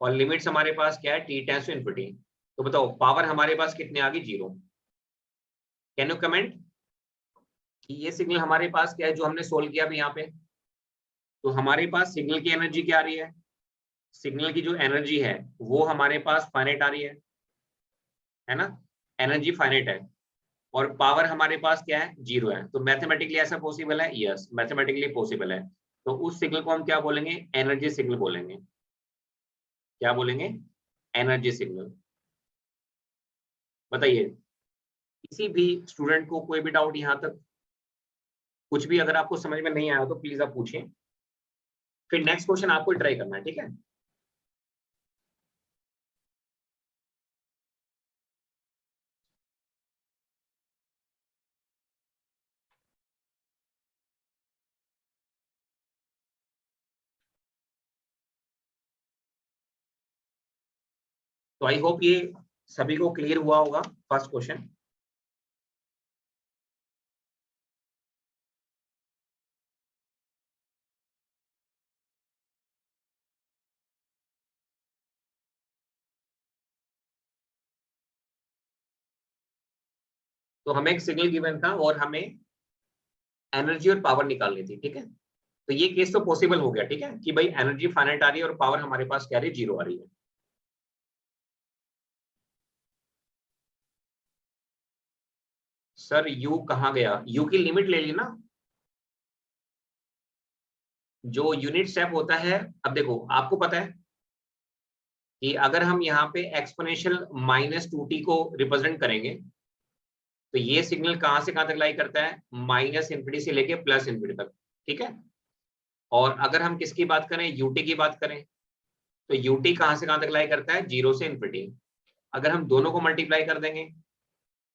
और लिमिट्स हमारे पास क्या है, T टेंड्स टू इन्फिनिटी। तो बताओ पावर हमारे पास कितनी आ गई, 0। कैन यू कमेंट कि ये सिग्नल हमारे पास क्या है जो हमने सोल्व किया अभी यहाँ पे। तो हमारे पास सिग्नल की एनर्जी क्या आ रही है, सिग्नल की जो एनर्जी है वो हमारे पास फाइनाइट आ रही है ना, एनर्जी फाइनाइट है, और पावर हमारे पास क्या है, 0 है। तो मैथमेटिकली ऐसा पॉसिबल है, यस मैथमेटिकली पॉसिबल है। तो उस सिग्नल को हम क्या बोलेंगे, एनर्जी सिग्नल बोलेंगे। क्या बोलेंगे, एनर्जी सिग्नल। बताइए किसी भी स्टूडेंट को कोई भी डाउट यहाँ तक, कुछ भी अगर आपको समझ में नहीं आया तो प्लीज आप पूछिए, फिर नेक्स्ट क्वेश्चन आपको ट्राई करना है, ठीक है। तो आई होप ये सभी को क्लियर हुआ होगा फर्स्ट क्वेश्चन। तो हमें एक सिग्नल गिवन था और हमें एनर्जी और पावर निकालनी थी, ठीक है। तो ये केस तो पॉसिबल हो गया, ठीक है, कि भाई एनर्जी फाइनाइट आ रही है और पावर हमारे पास क्या आ रही है, 0 आ रही है। सर यू कहाँ गया, यू की लिमिट ले ली ना, जो यूनिट स्टेप होता है। अब देखो आपको पता है कि अगर हम यहाँ पे एक्सपोनेंशियल -2t को रिप्रेजेंट करेंगे तो ये सिग्नल कहाँ से कहाँ तक लाई करता है, माइनस इन्फिनिटी से लेके प्लस इन्फिनिटी तक, ठीक है। और अगर हम किसकी बात करें, यूटी की बात करें, तो यूटी कहाँ से कहाँ तक लाई करता है, 0 से इन्फिनिटी। अगर हम दोनों को मल्टीप्लाई कर देंगे,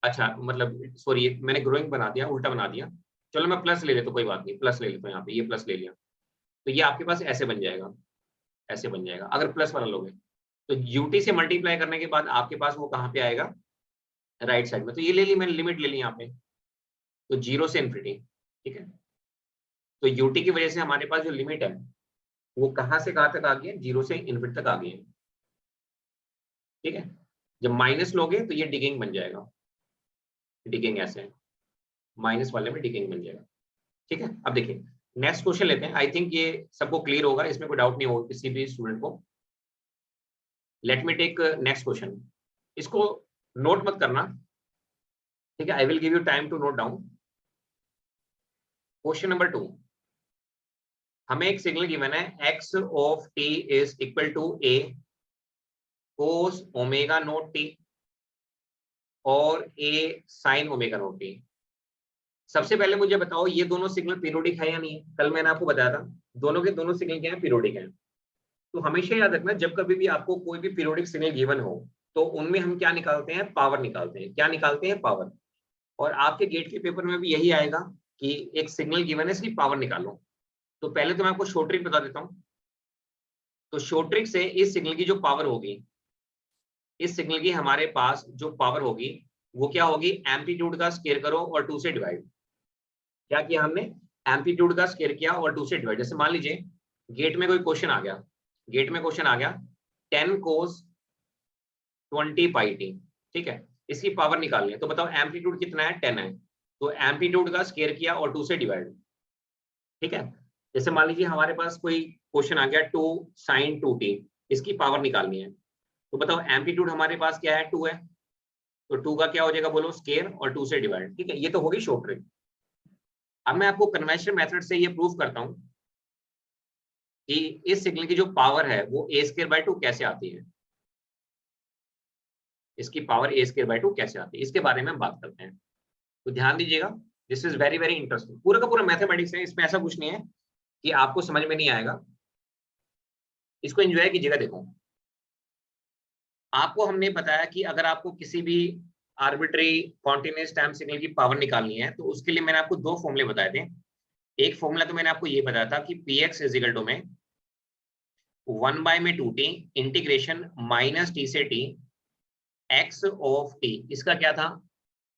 अच्छा मतलब सॉरी मैंने ग्रोइंग बना दिया, उल्टा बना दिया। चलो मैं प्लस ले लेता हूँ, कोई बात नहीं, प्लस ले लेता हूँ, यहाँ पे ये प्लस ले लिया। तो ये आपके पास ऐसे बन जाएगा, ऐसे बन जाएगा अगर प्लस वाला लोगे। तो यूटी से मल्टीप्लाई करने के बाद आपके पास वो कहाँ पे आएगा, राइट साइड में। तो ये ले ली मैंने, लिमिट ले ली यहाँ पे, तो 0 से इन्फिनिटी, ठीक है। तो यूटी की वजह से हमारे पास जो लिमिट है वो कहाँ से कहाँ तक आ गई है, 0 से इन्फिनिटी तक आ गई है, ठीक है। जब माइनस लोगे तो ये डिगिंग बन जाएगा, डिगिंग ऐसे माइनस वाले में डिगिंग बन जाएगा, ठीक है। अब देखिए नेक्स्ट क्वेश्चन लेते हैं, आई थिंक ये सबको क्लियर होगा, इसमें कोई डाउट नहीं होगा किसी भी स्टूडेंट को। Let me take next question, इसको नोट मत करना, ठीक है, I will give you time to note down. Question number 2, हमें एक सिग्नल गिवन है x of t is equal to a cos omega naught t और a sin omega naught t। सबसे पहले मुझे बताओ ये दोनों सिग्नल पीरियोडिक है या नहीं है, कल मैंने आपको बताया था दोनों के दोनों सिग्नल क्या है, पीरियोडिक है। तो हमेशा याद रखना जब कभी भी आपको कोई भी पीरियोडिक सिग्नल गिवन हो तो उनमें हम क्या निकालते हैं, पावर निकालते हैं। क्या निकालते हैं, पावर। और आपके गेट के पेपर में भी यही आएगा कि एक सिग्नल गिवन है, इसकी पावर निकालो। तो पहले तो मैं आपको शॉर्ट ट्रिक बता देता हूँ। तो शॉर्ट ट्रिक से इस सिग्नल की जो पावर होगी, इस सिग्नल की हमारे पास जो पावर होगी वो क्या होगी, एम्पलीट्यूड का स्क्वायर करो और 2 से डिवाइड। क्या किया हमने, एम्पलीट्यूड का स्क्वायर किया और 2 से डिवाइड। जैसे मान लीजिए गेट में कोई क्वेश्चन आ गया, गेट में क्वेश्चन आ गया 10 cos 20 पाई टी, ठीक है, इसकी पावर निकालनी है। तो बताओ एम्पलीट्यूड कितना है, 10 है। तो एम्पलीट्यूड का स्क्वायर किया और 2 से डिवाइड, ठीक है। जैसे मान लीजिए हमारे पास कोई क्वेश्चन आ गया 2 sin 2t, इसकी पावर निकालनी है। तो बताओ एम्पलीट्यूड हमारे पास क्या है, 2 है। तो 2 का क्या हो जाएगा, बोलो स्क्वायर और 2 से डिवाइड, ठीक है। ये तो होगी शॉर्ट ट्रिक। अब मैं आपको कन्वेंशनल मेथड से ये प्रूव करता हूँ कि इस सिग्नल की जो पावर है वो a स्क्वायर बाय 2 कैसे आती है, इसकी पावर a स्क्वायर बाय 2 कैसे आती है, इसके बारे में हम बात करते हैं। तो ध्यान दीजिएगा, this is very very interesting. पूरा का पूरा मैथमेटिक्स है, इसमें ऐसा कुछ नहीं है कि आपको समझ में नहीं आएगा, इसको एंजॉय कीजिएगा। देखो, आपको हमने बताया कि अगर आपको किसी भी आर्बिट्री कॉन्टिन्यूअस टाइम सिग्नल की पावर निकालनी है तो उसके लिए मैंने आपको दो फॉर्मूले बताए थे। एक फॉर्मूला तो मैंने आपको ये बताया था कि px इज इक्वल टू में 1/2t इंटीग्रेशन माइनस टी से टी x ऑफ t, इसका क्या था,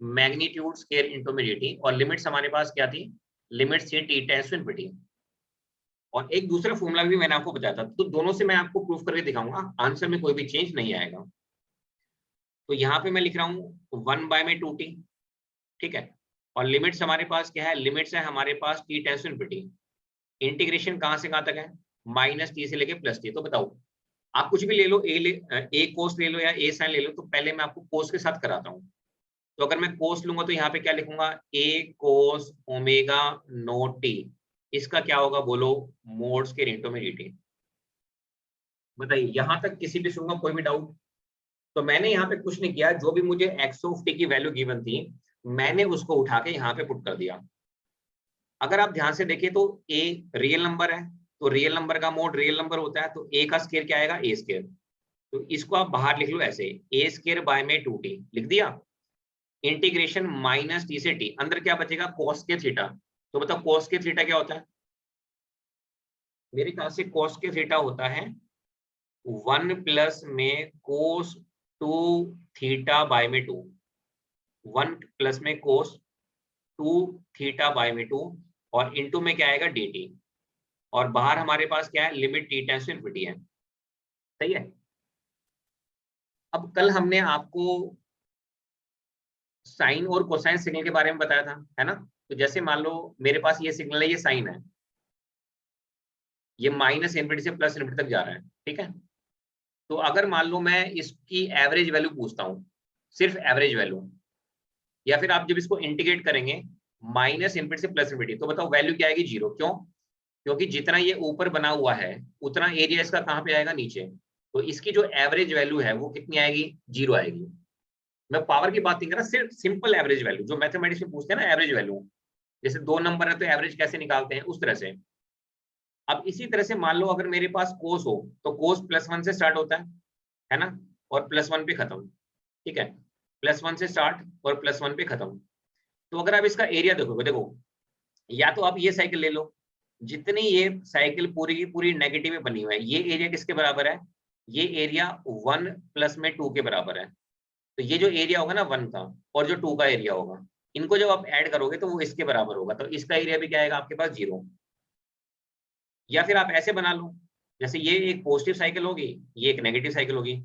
मैग्नीट्यूड स्क्वायर इनटू में dt, और लिमिट्स हमारे पास क्या थी, लिमिट्स थी t टेंड्स टू इनफिनिटी। और एक दूसरा फॉर्मूला भी मैंने आपको बताया था, तो दोनों से मैं आपको प्रूफ करके दिखाऊंगा, आंसर में कोई भी चेंज नहीं आएगा। तो यहाँ पे मैं लिख रहा हूँ 1/2t, ठीक है, और लिमिट्स हमारे पास क्या है, लिमिट्स है हमारे पास t tends to infinity, integration कहाँ से कहाँ तक है, माइनस टी से लेके प्लस टी। तो बताओ, आप कुछ भी ले लो, ए कोस ले लो या ए साइन ले लो, तो पहले मैं आपको कोस के साथ कराता हूँ। तो अगर मैं कोस लूंगा तो यहाँ पे क्या लिखूंगा, ए कोस ओमेगा नोट टी, इसका क्या होगा बोलो, मोड स्क्वायर इनटू में dt। बताइए, यहां तक किसी भी सुनूंगा कोई भी डाउट? तो मैंने यहाँ पे कुछ नहीं किया, जो भी मुझे एक्स ऑफ टी की वैल्यू गिवन थी मैंने उसको उठा के यहाँ पे पुट कर दिया। अगर आप ध्यान से देखिए तो ए रियल नंबर है, तो रियल नंबर का मोड रियल नंबर होता है, तो ए का स्क्वायर क्या आएगा, ए स्क्वायर। तो इसको आप बाहर लिख लो ऐसे, ए स्क्वायर बाय में 2t लिख दिया, इंटीग्रेशन माइनस टी से टी, अंदर क्या बचेगा, कॉस के थीटा। तो बताओ कॉस के थीटा क्या होता है, मेरे ख्याल से कॉस के थीटा होता है 1 प्लस में कोस 2 थीटा बाय में 2, 1 प्लस में कोस 2 थीटा बाय में 2, और इनटू में क्या आएगा dt, और बाहर हमारे पास क्या है, limit t tends to infinity है। सही है। अब कल हमने आपको साइन और कोसाइन सिग्नल के बारे में बताया था, है ना। तो जैसे मान लो मेरे पास ये सिग्नल है, ये साइन है, ये माइनस इनफिनिटी से प्लस इनफिनिटी तक जा रहा है, ठीक है। तो अगर मान लो मैं इसकी एवरेज वैल्यू पूछता हूँ, सिर्फ एवरेज वैल्यू, या फिर आप जब इसको इंटीग्रेट करेंगे माइनस इनफिनिटी से प्लस इनफिनिटी, तो बताओ वैल्यू क्या आएगी, जीरो। क्यों? क्योंकि जितना ये ऊपर बना हुआ है उतना एरिया इसका कहाँ पे आएगा, नीचे। तो इसकी जो एवरेज वैल्यू है वो कितनी आएगी, जीरो आएगी। मैं पावर की बात नहीं कर रहा, सिर्फ सिंपल एवरेज वैल्यू, जो मैथमेटिक्स में पूछते हैं ना एवरेज वैल्यू, जैसे दो नंबर है तो एवरेज कैसे निकालते हैं, उस तरह से। अब इसी तरह से मान लो अगर मेरे पास कोस हो, तो कोस +1 से स्टार्ट होता है ना, और +1 पे खत्म, ठीक है, +1 से स्टार्ट और +1 पे खत्म। तो अगर आप इसका एरिया देखोगे, देखो, या तो आप ये साइकिल ले लो, जितनी ये साइकिल पूरी की पूरी नेगेटिव में बनी हुई है, ये एरिया किसके बराबर है, ये एरिया 1 प्लस में 2 के बराबर है। तो ये जो एरिया होगा ना 1 का, और जो 2 का एरिया होगा, इनको जब आप ऐड करोगे तो वो इसके बराबर होगा, तो इसका एरिया भी क्या आएगा आपके पास, 0। या फिर आप ऐसे बना लो, जैसे ये एक पॉजिटिव साइकिल होगी, ये एक नेगेटिव साइकिल होगी,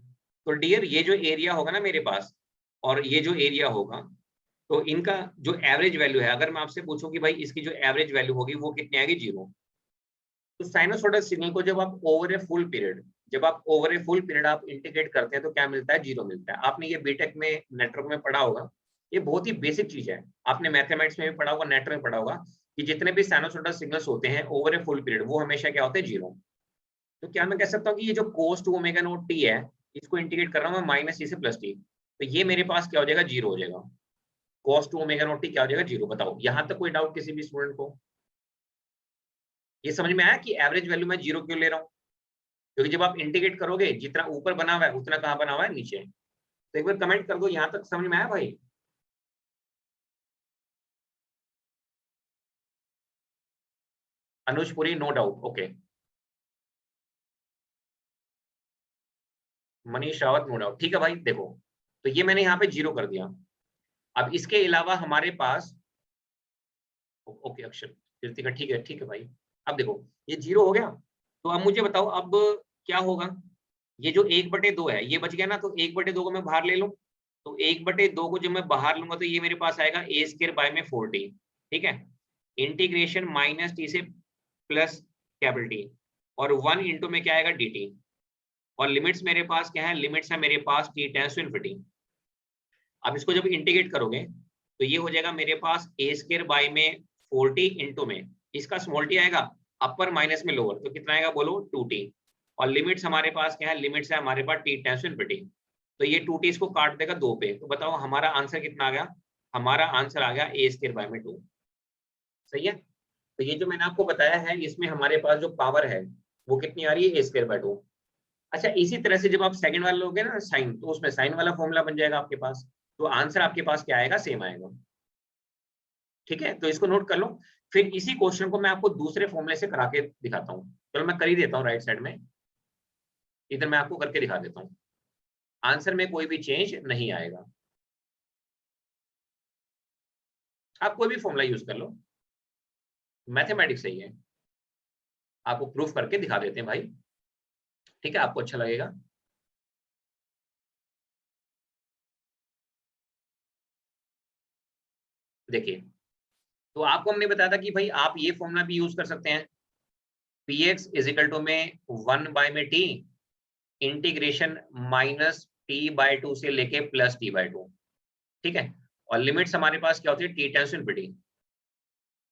तो डियर ये जो एरिया होगा ना मेरे पास, और ये जो एरिया होगा, तो इनका जो एवरेज वैल्यू है, अगर मैं आपसे पूछूं कि भाई इसकी जो एवरेज वैल्यू होगी वो कितनी आएगी, 0। तो साइनसोइडल सिग्नल को जब आप ओवर ए फुल पीरियड, जब आप ओवर ए फुल पीरियड आप इंटीग्रेट करते हैं तो क्या मिलता है, 0 मिलता है। आपने ये बीटेक में नेटवर्क में पढ़ा होगा, ये बहुत ही बेसिक चीज है, आपने मैथमेटिक्स में भी पढ़ा होगा, नेटवर्क में पढ़ा होगा, कि जितने भी साइनसोइडल सिग्नल्स होते हैं ओवर ए फुल पीरियड वो हमेशा क्या होते हैं, 0। तो क्या मैं कह सकता हूँ कि ये जो cos 2 ओमेगा नॉट टी है, इसको इंटीग्रेट कर रहा हूँ मैं माइनस टी से प्लस टी, तो ये मेरे पास क्या हो जाएगा, 0 हो जाएगा। cos 2 ओमेगा नॉट टी क्या हो जाएगा, 0। बताओ यहाँ तक कोई डाउट किसी भी स्टूडेंट को? ये समझ में आया कि एवरेज वैल्यू मैं 0 क्यों ले रहा हूँ? क्योंकि जब आप इंटीग्रेट करोगे जितना ऊपर बना हुआ है उतना कहाँ बना हुआ है, नीचे। तो एक बार कमेंट कर दो, यहाँ तक समझ में आया भाई? Anuj Puri, no doubt, okay. Manish Rawat, no doubt, ठीक है भाई। देखो, तो ये मैंने यहाँ पे 0 कर दिया। अब इसके अलावा हमारे पास, ओके अक्षर कृतिका, ठीक है, ठीक है भाई। अब देखो ये 0 हो गया, तो अब मुझे बताओ अब क्या होगा, ये जो 1/2 है ये बच गया ना, तो 1/2 को मैं बाहर ले लूं, तो 1/2 को जब मैं बाहर लूंगा तो ये मेरे पास आएगा ए स्क्वायर बाय में 4t, ठीक है, इंटीग्रेशन माइनस टी से प्लस कैपिटल टी, और 1 इंटू में क्या आएगा, dt, और लिमिट्स मेरे पास क्या है, लिमिट्स है मेरे पास t टेंड्स टू इनफिनिटी। अब इसको जब इंटीग्रेट करोगे तो ये हो जाएगा मेरे पास ए स्क्वायर बाय में 4t इंटू में, इसका स्मॉल टी आएगा, अपर माइनस में लोअर, तो कितना आएगा बोलो 2t। और लिमिट्स हमारे पास क्या है, लिमिट्स है हमारे पास t टेंस टू इनफिनिटी। तो ये 2t इसको काट देगा 2 पे, तो बताओ हमारा आंसर कितना आ गया, हमारा आंसर आ गया a स्क्वायर बाय में 2। सही है। तो ये जो मैंने आपको बताया है इसमें हमारे पास जो पावर है वो कितनी आ रही है, a स्क्वायर बाय 2। अच्छा, इसी तरह से जब आप सेकंड वाला लोगे ना साइन, तो उसमें साइन वाला फॉर्मूला बन जाएगा आपके पास, तो आंसर आपके पास क्या आएगा, सेम आएगा। ठीक है, तो इसको नोट कर लो। फिर इसी क्वेश्चन को मैं आपको दूसरे फॉर्मूले से करा के दिखाता हूँ। चलो मैं कर ही देता हूँ राइट साइड में, इधर मैं आपको करके दिखा देता हूँ। आंसर में कोई भी चेंज नहीं आएगा। आप कोई भी फॉर्मूला यूज कर लो, मैथमेटिक्स सही है। आपको प्रूफ करके दिखा देते हैं भाई, ठीक है, आपको अच्छा लगेगा। देखिए, तो आपको हमने बताया था कि भाई आप ये फॉर्मूला भी यूज कर सकते हैं, p x is equal to में 1 में t integration minus t by 2 से लेके प्लस टी बाई 2। ठीक है, और लिमिट्स हमारे पास क्या होती है, टी टेंस टू इनफिनिटी।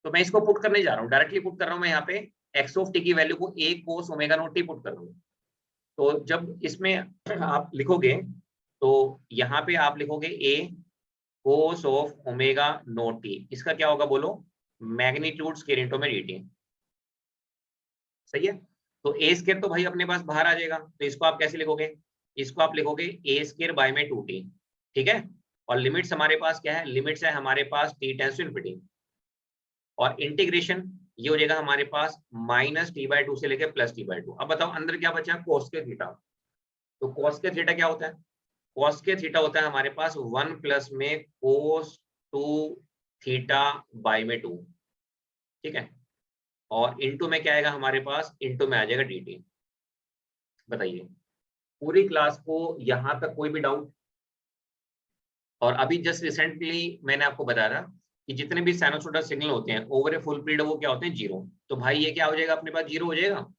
तो मैं इसको पुट करने जा रहा हूँ, डायरेक्टली पुट कर रहा हूँ मैं यहाँ पे एक्स ऑफ टी की वैल्यू को a cos omega not t put कर रहा हूँ। तो जब इसमें आप लिखोगे, तो यहाँ पे आप लिखोगे a cos of omega not t, इसका क्या होगा बोलो, मैग्नीट्यूड स्क्वायर इनटू में dt। सही है। तो ए स्क्वायर तो भाई अपने पास बाहर आ जाएगा, तो इसको आप कैसे लिखोगे, इसको आप लिखोगे ए स्क्वायर बाय में 2t। ठीक है, और लिमिट्स हमारे पास क्या है, लिमिट्स है हमारे पास t टेंस टू इनफिनिटी, और इंटीग्रेशन ये हो जाएगा हमारे पास माइनस टी बाई 2 से लेकर प्लस टी बाई 2। अब बताओ अंदर क्या बचा, कोस के थीटा। तो कोस के थीटा क्या होता है, कॉस के थीटा होता है हमारे पास 1 प्लस में कोस 2 थीटा बाई में 2। ठीक है, और इनटू में क्या आएगा हमारे पास, इनटू में आ जाएगा dt। बताइए, पूरी क्लास को यहां तक कोई भी डाउट। और अभी जस्ट रिसेंटली मैंने आपको बताया था कि जितने भी साइनसोइडल सिग्नल होते हैं ओवर ए फुल पीरियड वो क्या होते हैं, जीरो। तो भाई ये क्या हो जाएगा अपने पास, जीरो हो जाएगा।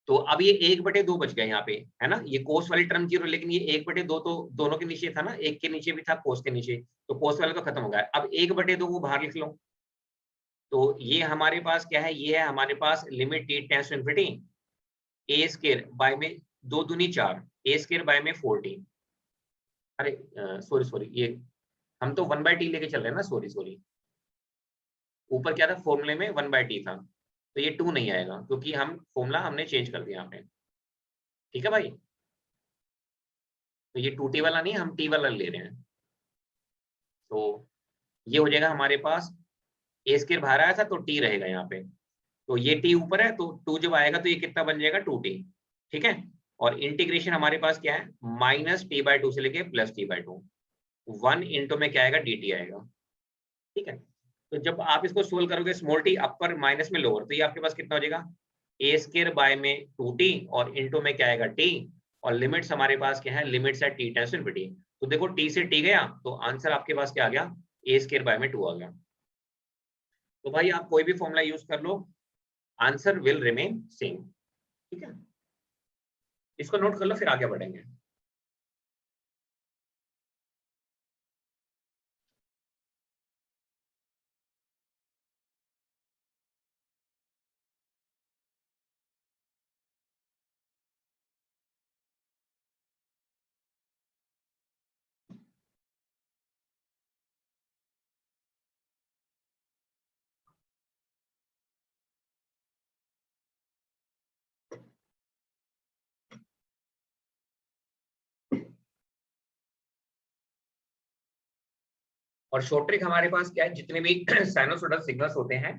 तो अब ये 1/2 बच गया यहाँ पे, है ना, ये कोस वाली टर्म जीरो, लेकिन ये 1/2 तो दोनों के नीचे था ना, एक के नीचे भी था कोस के नीचे, तो कोस वाला तो खत्म हो गया। अब 1/2 को बाहर लिख लो। तो ये हमारे पास क्या है, ये है हमारे पास limit t tends to infinity a square by में 2 दूनी 4, ए स्क्वायर बाय में 4t। अरे सॉरी सॉरी, ये हम तो 1/t लेके चल रहे हैं ना, सॉरी सॉरी, ऊपर क्या था फॉर्मूले में 1/t था, तो ये 2 नहीं आएगा क्योंकि हम फॉर्मूला हमने चेंज कर दिया यहाँ पे। ठीक है भाई, तो ये 2t वाला नहीं, हम t वाला ले रहे हैं। तो ये हो जाएगा हमारे पास, ए स्क्वायर बाहर आया था तो t रहेगा यहाँ पे, तो ये t ऊपर है, तो 2 जब आएगा तो ये कितना बन जाएगा 2t। ठीक है, और इंटीग्रेशन हमारे पास क्या है, माइनस टी बाई 2 से लेके प्लस टी बाई 2, 1 इंटू में क्या आएगा, dt आएगा। ठीक है, तो जब आप इसको सोल्व करोगे, स्मॉल टी अपर माइनस में लोअर, तो ये आपके पास कितना हो जाएगा, ए स्क्वायर बाय में 2t, और इंटू में क्या आएगा t, और लिमिट्स हमारे पास क्या है, लिमिट्स है टी टेंस टू इनफिनिटी। तो देखो t से t गया, तो आंसर आपके पास क्या आ गया, ए स्क्वायर बाय में 2 आ गया। तो भाई आप कोई भी फॉर्मूला यूज कर लो, आंसर विल रिमेन सेम। ठीक है, इसको नोट कर लो, फिर आगे बढ़ेंगे। और शॉर्ट ट्रिक हमारे पास क्या है, जितने भी साइनोसॉइडल सिग्नल्स होते हैं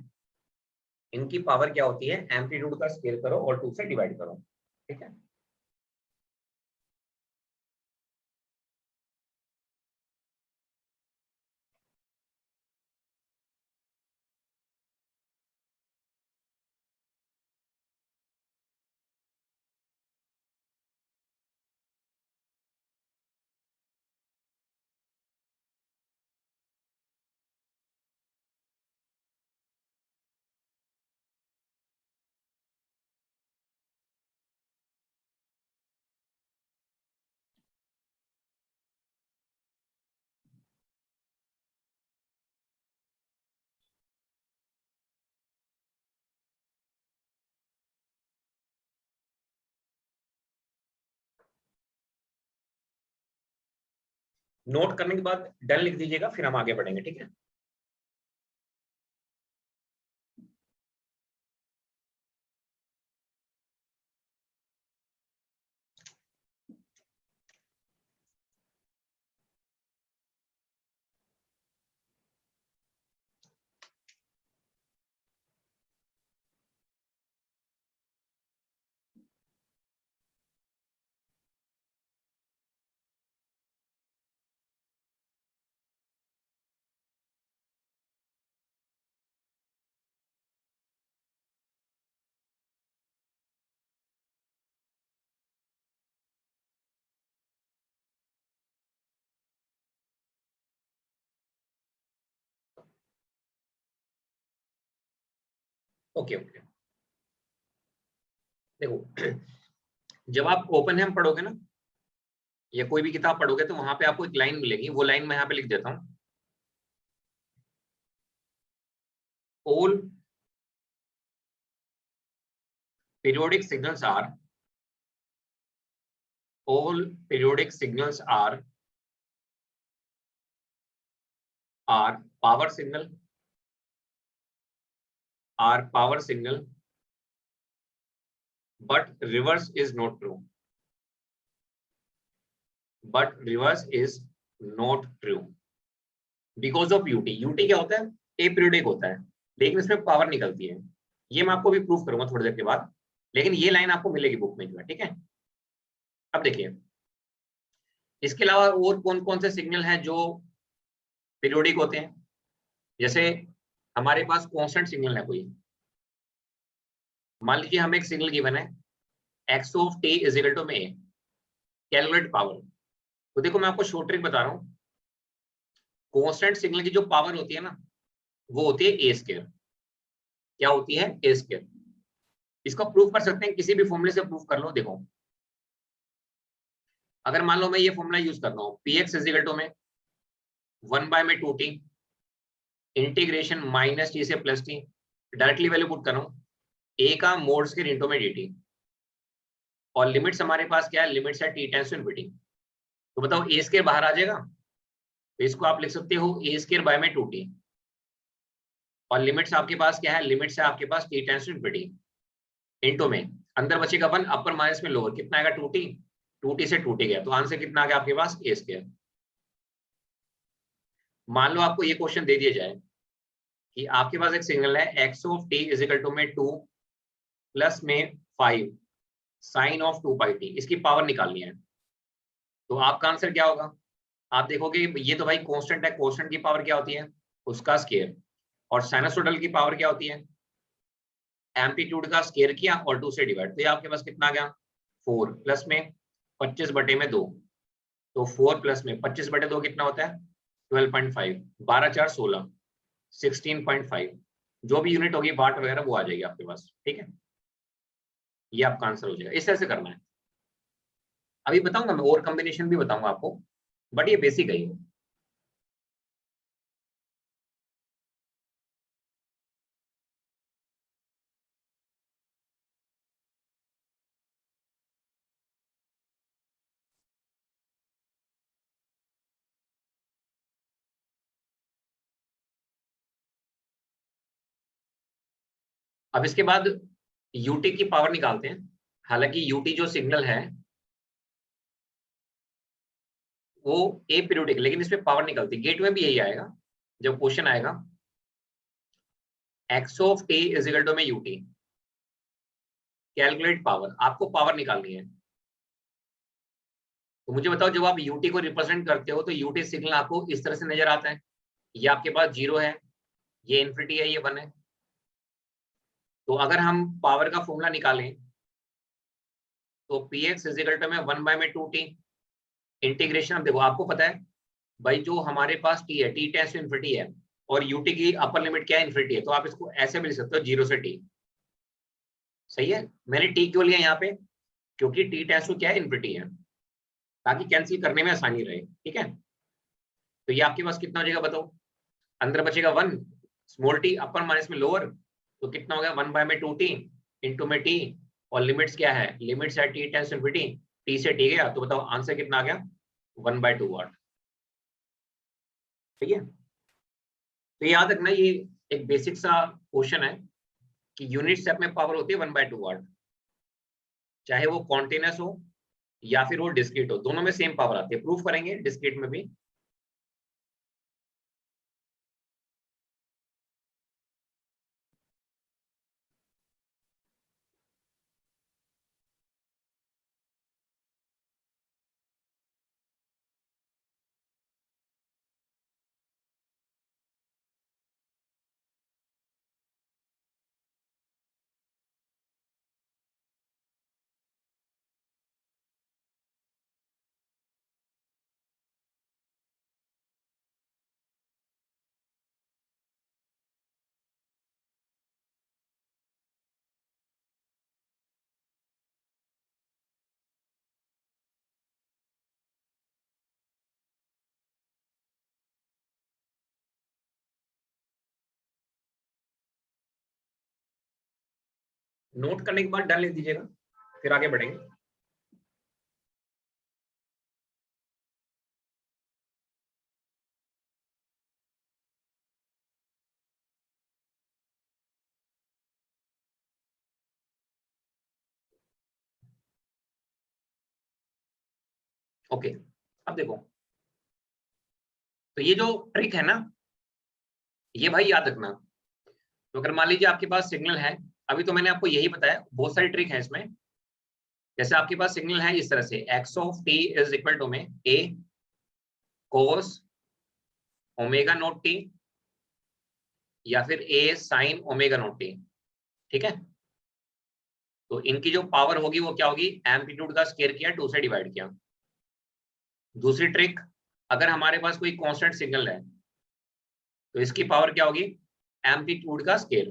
इनकी पावर क्या होती है, एम्पलीट्यूड का स्केल करो और 2 से डिवाइड करो। ठीक है। नोट करने के बाद डन लिख दीजिएगा, फिर हम आगे बढ़ेंगे, ठीक है। ओके ओके, देखो जब आप ओपनहेम पढ़ोगे ना या कोई भी किताब पढ़ोगे तो वहां पे आपको एक लाइन मिलेगी, वो लाइन मैं यहाँ पे लिख देता हूँ। All periodic signals are all periodic signals are power signal, but reverse is not true, because of UT क्या होता है, अपीरियोडिक होता है, लेकिन इसमें पावर निकलती है। ये मैं आपको भी प्रूफ करूंगा थोड़ी देर के बाद, लेकिन ये लाइन आपको मिलेगी बुक में जो है, ठीक है। अब देखिए इसके अलावा और कौन कौन से सिग्नल हैं जो पीरियोडिक होते हैं। जैसे हमारे पास कांस्टेंट सिग्नल है कोई, मान लीजिए हमें एक सिग्नल गिवन है x of t is equal to में कैलकुलेट पावर। तो देखो मैं आपको शॉर्ट ट्रिक बता रहा हूँ, कांस्टेंट सिग्नल की जो पावर होती है ना वो होती है a स्क्वायर। क्या होती है, a स्क्वायर। इसको प्रूफ कर सकते हैं, किसी भी फॉर्मूले से प्रूफ कर लो। देखो अगर मान लो मैं ये फॉर्मूला यूज कर रहा हूँ, px इज इक्वल टू में 1/2t इंटीग्रेशन माइनस टी से plus T, directly value put कर रहा हूँ, a का मोड स्क्वायर इंटू में dt, और लिमिट्स हमारे पास क्या है, लिमिट्स है t टेंस टू इनफिनिटी। तो बताओ a स्क्वायर बाहर आ जाएगा, तो इसको आप लिख सकते हो a स्क्वायर बाय में 2t, और लिमिट्स आपके पास क्या है, लिमिट्स है आपके पास t tends to infinity into में अंदर बचेगा 1, अपर माइनस में लोअर, कितना आएगा 2t, 2t से 2t गया, तो आंसर कितना आ गया आपके पास, a स्क्वायर। मान लो आपको ये क्वेश्चन दे दिया जाए कि आपके पास एक सिग्नल है x of t is equal to में 2 प्लस में 5 साइन ऑफ 2πt, इसकी पावर निकालनी है, तो आपका आंसर क्या होगा। आप देखोगे ये तो भाई कांस्टेंट है, कांस्टेंट की पावर क्या होती है, उसका स्क्वायर, और साइनसोइडल की पावर क्या होती है, एम्पलीट्यूड का स्क्वायर किया और 2 से डिवाइड, तो ये आपके पास कितना आ गया 4 प्लस में 25/2, तो 4 प्लस में 25/2 कितना होता है 12.5, 12 4 16, 16.5, जो भी यूनिट होगी वाट वगैरह वो आ जाएगी आपके पास, ठीक है। ये आपका आंसर हो जाएगा, इस तरह से करना है। अभी बताऊंगा मैं और कॉम्बिनेशन भी बताऊंगा आपको, बट ये बेसिक है ये। अब इसके बाद यूटी की पावर निकालते हैं। हालांकि यूटी जो सिग्नल है वो ए पीरियोडिक, लेकिन इसमें पावर निकलती है, गेट में भी यही आएगा जब क्वेश्चन आएगा x of t is equal to में यूटी कैलकुलेट पावर, आपको पावर निकालनी है। तो मुझे बताओ जब आप यूटी को रिप्रेजेंट करते हो तो यूटी सिग्नल आपको इस तरह से नजर आता है, ये आपके पास 0 है, ये इन्फिनिटी है, ये 1 है। तो अगर हम पावर का फॉर्मूला निकालें तो p x is equal to में 1/2t इंटीग्रेशन। अब देखो आपको पता है भाई जो हमारे पास t है, t टेंस टू इन्फिनिटी है, और ut की अपर लिमिट क्या है, इन्फिनिटी है, तो आप इसको ऐसे भी लिख सकते हो 0 से t। सही है, मैंने t क्यों लिया यहाँ पे, क्योंकि t टेंस टू क्या है, इन्फिनिटी है, ताकि कैंसिल करने में आसानी रहे, ठीक है। तो ये आपके पास कितना हो जाएगा बताओ, अंदर बचेगा 1, स्मॉल t अपर माइनस में लोअर, तो कितना हो गया 1/2t इंटू में t, और लिमिट्स क्या है, लिमिट्स है t tends to infinity, t से t गया, तो बताओ आंसर कितना आ गया 1/2 वाट। ठीक है। तो याद रखना ये एक बेसिक सा क्वेश्चन है कि यूनिट स्टेप में पावर होती है 1/2 वाट, चाहे वो कॉन्टिन्यूस हो या फिर वो डिस्क्रीट हो, दोनों में सेम पावर आती है। प्रूफ करेंगे डिस्क्रीट में भी। नोट करने के बाद डन लिख दीजिएगा, फिर आगे बढ़ेंगे। ओके, अब देखो, तो ये जो ट्रिक है ना, ये भाई याद रखना। तो अगर मान लीजिए आपके पास सिग्नल है, अभी तो मैंने आपको यही बताया, बहुत सारी ट्रिक है इसमें। जैसे आपके पास सिग्नल है इस तरह से, x of t is equal to में a cos omega naught t या फिर a sin omega naught t, ठीक है। तो इनकी जो पावर होगी वो क्या होगी, एम्पलीट्यूड का स्क्वायर किया 2 से डिवाइड किया। दूसरी ट्रिक, अगर हमारे पास कोई कांस्टेंट सिग्नल है तो इसकी पावर क्या होगी, एम्पलीट्यूड का स्क्वायर।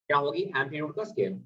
क्या होगी, एम्पलीट्यूड का स्क्वायर।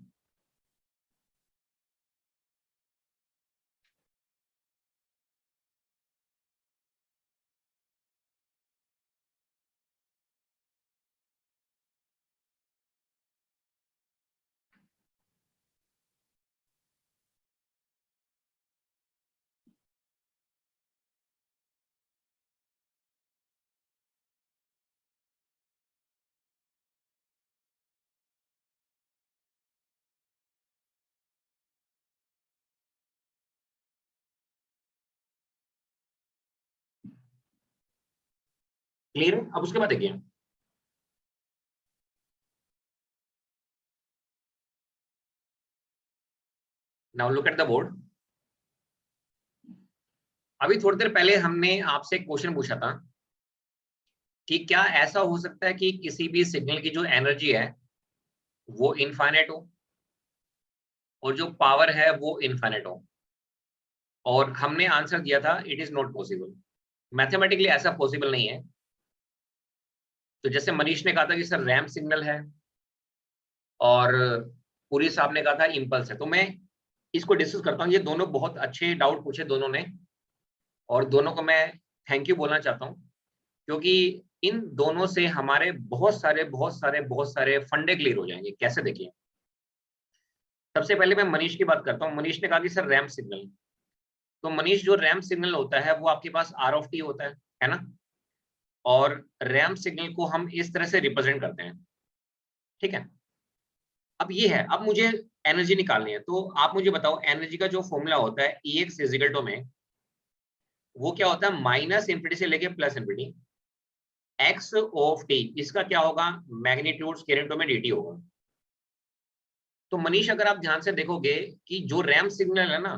क्लियर है। अब उसके बाद देखिए, now look at the board. अभी थोड़ी देर पहले हमने आपसे एक क्वेश्चन पूछा था कि क्या ऐसा हो सकता है कि किसी भी सिग्नल की जो एनर्जी है वो इनफाइनाइट हो और जो पावर है वो इनफाइनाइट हो, और हमने आंसर दिया था it is not possible. Mathematically ऐसा पॉसिबल नहीं है। तो जैसे मनीष ने कहा था कि सर रैंप सिग्नल है, और पुरी साहब ने कहा था इम्पल्स है। तो मैं इसको डिस्कस करता हूँ। ये दोनों बहुत अच्छे डाउट पूछे दोनों ने, और दोनों को मैं थैंक यू बोलना चाहता हूँ, क्योंकि इन दोनों से हमारे बहुत सारे फंडे क्लियर हो जाएंगे। कैसे, देखिए, सबसे पहले मैं मनीष की बात करता हूँ। मनीष ने कहा कि सर रैंप सिग्नल, तो मनीष जो रैंप सिग्नल होता है वो आपके पास आर ऑफ टी होता है ना। और रैंप सिग्नल को हम इस तरह से रिप्रेजेंट करते हैं, ठीक है। अब ये है, अब मुझे एनर्जी निकालनी है, तो आप मुझे बताओ एनर्जी का जो फॉर्मूला होता है ई एक्स इजिकल टू में, वो क्या होता है, माइनस इंफिनिटी से लेके plus infinity x of T, इसका क्या होगा, मैग्नीट्यूड स्क्वायर इनटू में dt होगा। तो मनीष अगर आप ध्यान से देखोगे कि जो रैंप सिग्नल है ना,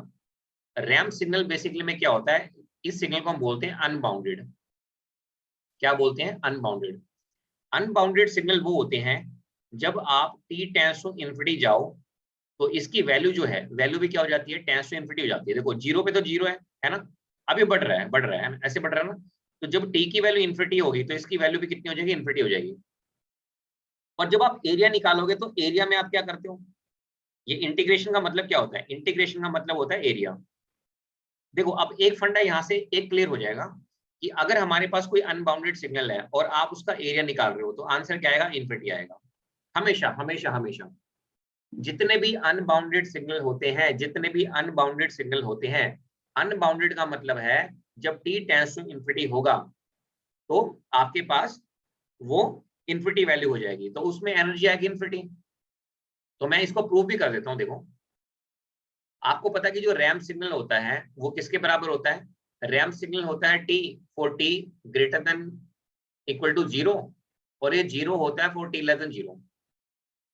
रैंप सिग्नल बेसिकली में क्या होता है, इस सिग्नल को हम बोलते हैं अनबाउंडेड। क्या बोलते हैं, अनबाउंडेड। अनबाउंडेड सिग्नल वो होते हैं जब आप t टेंड्स टू इन्फिनिटी जाओ तो इसकी वैल्यू जो है, वैल्यू भी क्या हो जाती है, टेंड्स टू इन्फिनिटी हो जाती है। देखो जीरो पे तो जीरो है ना, अब ये बढ़ रहा है ऐसे बढ़ रहा है ना। तो जब t की वैल्यू इन्फिनिटी होगी तो इसकी वैल्यू भी कितनी हो जाएगी, इन्फिनिटी हो जाएगी। और जब आप एरिया निकालोगे तो एरिया में आप क्या करते हो, ये इंटीग्रेशन का मतलब क्या होता है, इंटीग्रेशन का मतलब होता है एरिया। देखो अब एक फंडा यहाँ से एक क्लियर हो जाएगा कि अगर हमारे पास कोई अनबाउंडेड सिग्नल है और आप उसका एरिया निकाल रहे हो तो आंसर क्या आएगा, इन्फिनिटी आएगा। हमेशा हमेशा हमेशा जितने भी अनबाउंडेड सिग्नल होते हैं, जितने भी अनबाउंडेड सिग्नल होते हैं, अनबाउंडेड का मतलब है जब t टेंड्स टू इन्फिनिटी होगा तो आपके पास वो इन्फिनिटी वैल्यू हो जाएगी, तो उसमें एनर्जी आएगी इन्फिनिटी। तो मैं इसको प्रूव भी कर देता हूं। देखो, आपको पता है कि जो रैंप सिग्नल होता है वो किसके बराबर होता है? रैंप सिग्नल होता है t, for t greater than equal to 0, और ये 0 होता है फॉर टी लेस देन 0।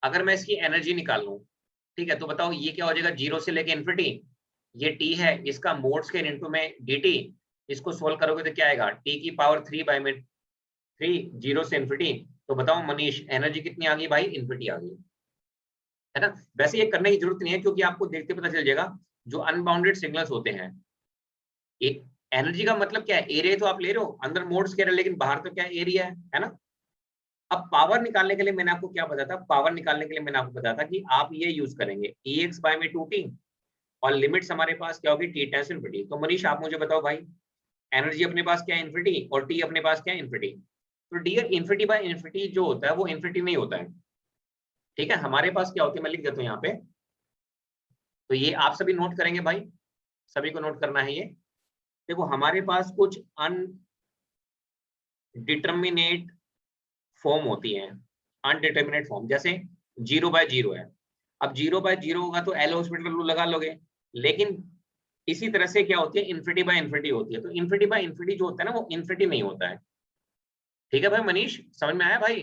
अगर मैं इसकी एनर्जी निकाल लूं, ठीक है, तो बताओ ये क्या हो जाएगा? 0 से लेके इन्फिनिटी, ये टी है, इसका मोड स्क्वायर इनटू में dt, इसको सोल्व करोगे तो क्या आएगा? टी की पावर 3 बाय में 3, 0 से इन्फिनिटी। तो बताओ मनीष, एनर्जी कितनी आ गई भाई? इन्फिनिटी आ गई, है ना। वैसे ये करने की जरूरत नहीं है, क्योंकि आपको देखते पता चल जाएगा जो अनबाउंडेड सिग्नल्स होते हैं, एक एनर्जी का मतलब क्या है? एरिया तो आप ले रहे हो, अंदर मोड स्क्वायर है, लेकिन बाहर तो क्या एरिया है ना। अब पावर निकालने के लिए मैंने आपको क्या बताया था? पावर निकालने के लिए मैंने आपको बताया था कि आप ये यूज करेंगे ex बाय में 2t, और लिमिट्स हमारे पास क्या होगी? t tends infinity. तो मनीष आप मुझे बताओ भाई, एनर्जी अपने पास क्या है? इनफिनिटी, और t अपने पास क्या है? इनफिनिटी। तो डियर, इनफिनिटी बाय इनफिनिटी जो होता है वो इनफिनिटी नहीं होता है, ठीक है। हमारे पास क्या होती है, मैं लिख देता हूँ यहाँ पे। तो ये आप सभी नोट करेंगे भाई, सभी को नोट करना है ये। देखो, हमारे पास कुछ अनडिटर्मिनेट फॉर्म होती हैं, अनडिटर्मिनेट फॉर्म, जैसे 0/0 है। अब 0/0 होगा तो एल हॉस्पिटल रूल लगा लोगे, लेकिन इसी तरह से क्या होती है? इन्फिनिटी बाय इन्फिनिटी होती है। तो इन्फिनिटी बाय इन्फिनिटी जो होता है ना, वो इन्फिनिटी नहीं होता है, ठीक है भाई। मनीष समझ में आया भाई?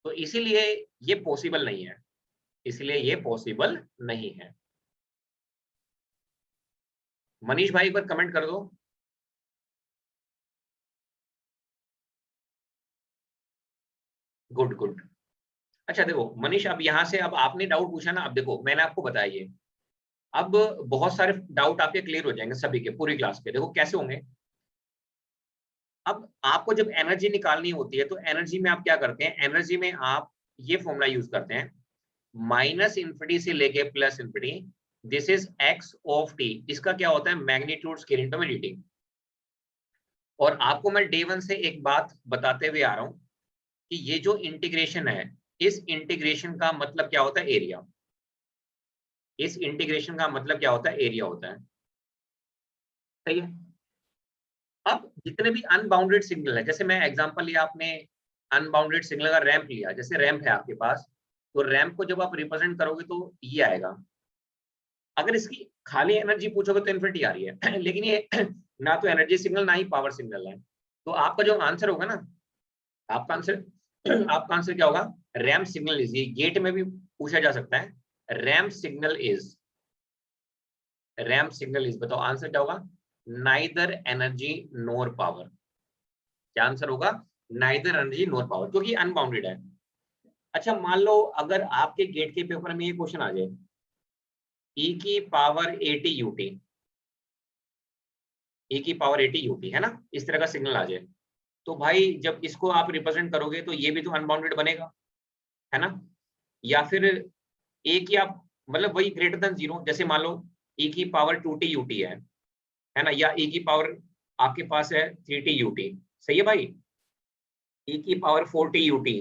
तो इसीलिए ये पॉसिबल नहीं है, इसलिए ये पॉसिबल नहीं है। मनीष भाई एक बार कमेंट कर दो। Good good. अच्छा देखो मनीष, अब यहाँ से अब आपने डाउट पूछा ना, अब देखो मैंने आपको बताया ये, अब बहुत सारे डाउट आपके क्लियर हो जाएंगे सभी के, पूरी क्लास के। देखो कैसे होंगे। अब आपको जब एनर्जी निकालनी होती है, तो एनर्जी में आप क्या करते हैं? एनर्जी में आप ये फॉर्मूला यूज करते हैं, माइनस इन्फिनिटी से लेके plus infinity, this is x of T. इसका क्या होता है? मैग्नीट्यूड स्केल इनटू में dt। और आपको मैं डे वन से एक बात बताते हुए आ रहा हूं कि ये जो इंटीग्रेशन है, इस इंटीग्रेशन का मतलब क्या होता है? एरिया। इस इंटीग्रेशन का मतलब क्या होता है? एरिया होता है, सही है। अब जितने भी अनबाउंडेड सिग्नल है, जैसे मैं एग्जांपल लिया, आपने अनबाउंडेड सिग्नल का रैंप लिया, जैसे रैंप है आपके पास, तो रैंप को जब आप रिप्रेजेंट करोगे तो ये आएगा। अगर इसकी खाली एनर्जी पूछोगे तो इन्फिनिटी आ रही है लेकिन ये ना तो एनर्जी सिग्नल ना ही पावर सिग्नल है। तो आपका जो आंसर होगा ना, आपका आंसर आपका आंसर क्या होगा? रैंप सिग्नल इज, ये गेट में भी पूछा जा सकता है, ramp signal is, ramp signal is, बताओ आंसर क्या होगा? Neither energy nor power. क्या आंसर होगा? नाइदर एनर्जी नोर पावर, क्योंकि अनबाउंडेड है। अच्छा मान लो अगर आपके गेट के पेपर में ये क्वेश्चन आ जाए, e की पावर 80 यूटी, e की पावर 80 यूटी, है ना, इस तरह का सिग्नल आ जाए, तो भाई जब इसको आप रिप्रेजेंट करोगे तो ये भी तो अनबाउंडेड बनेगा, है ना। या फिर ए की आप मतलब वही ग्रेटर देन 0, जैसे मान लो e की पावर 2t यूटी है ना, या e की पावर आपके पास है 3t यूटी, सही है भाई, e की पावर 4t यूटी,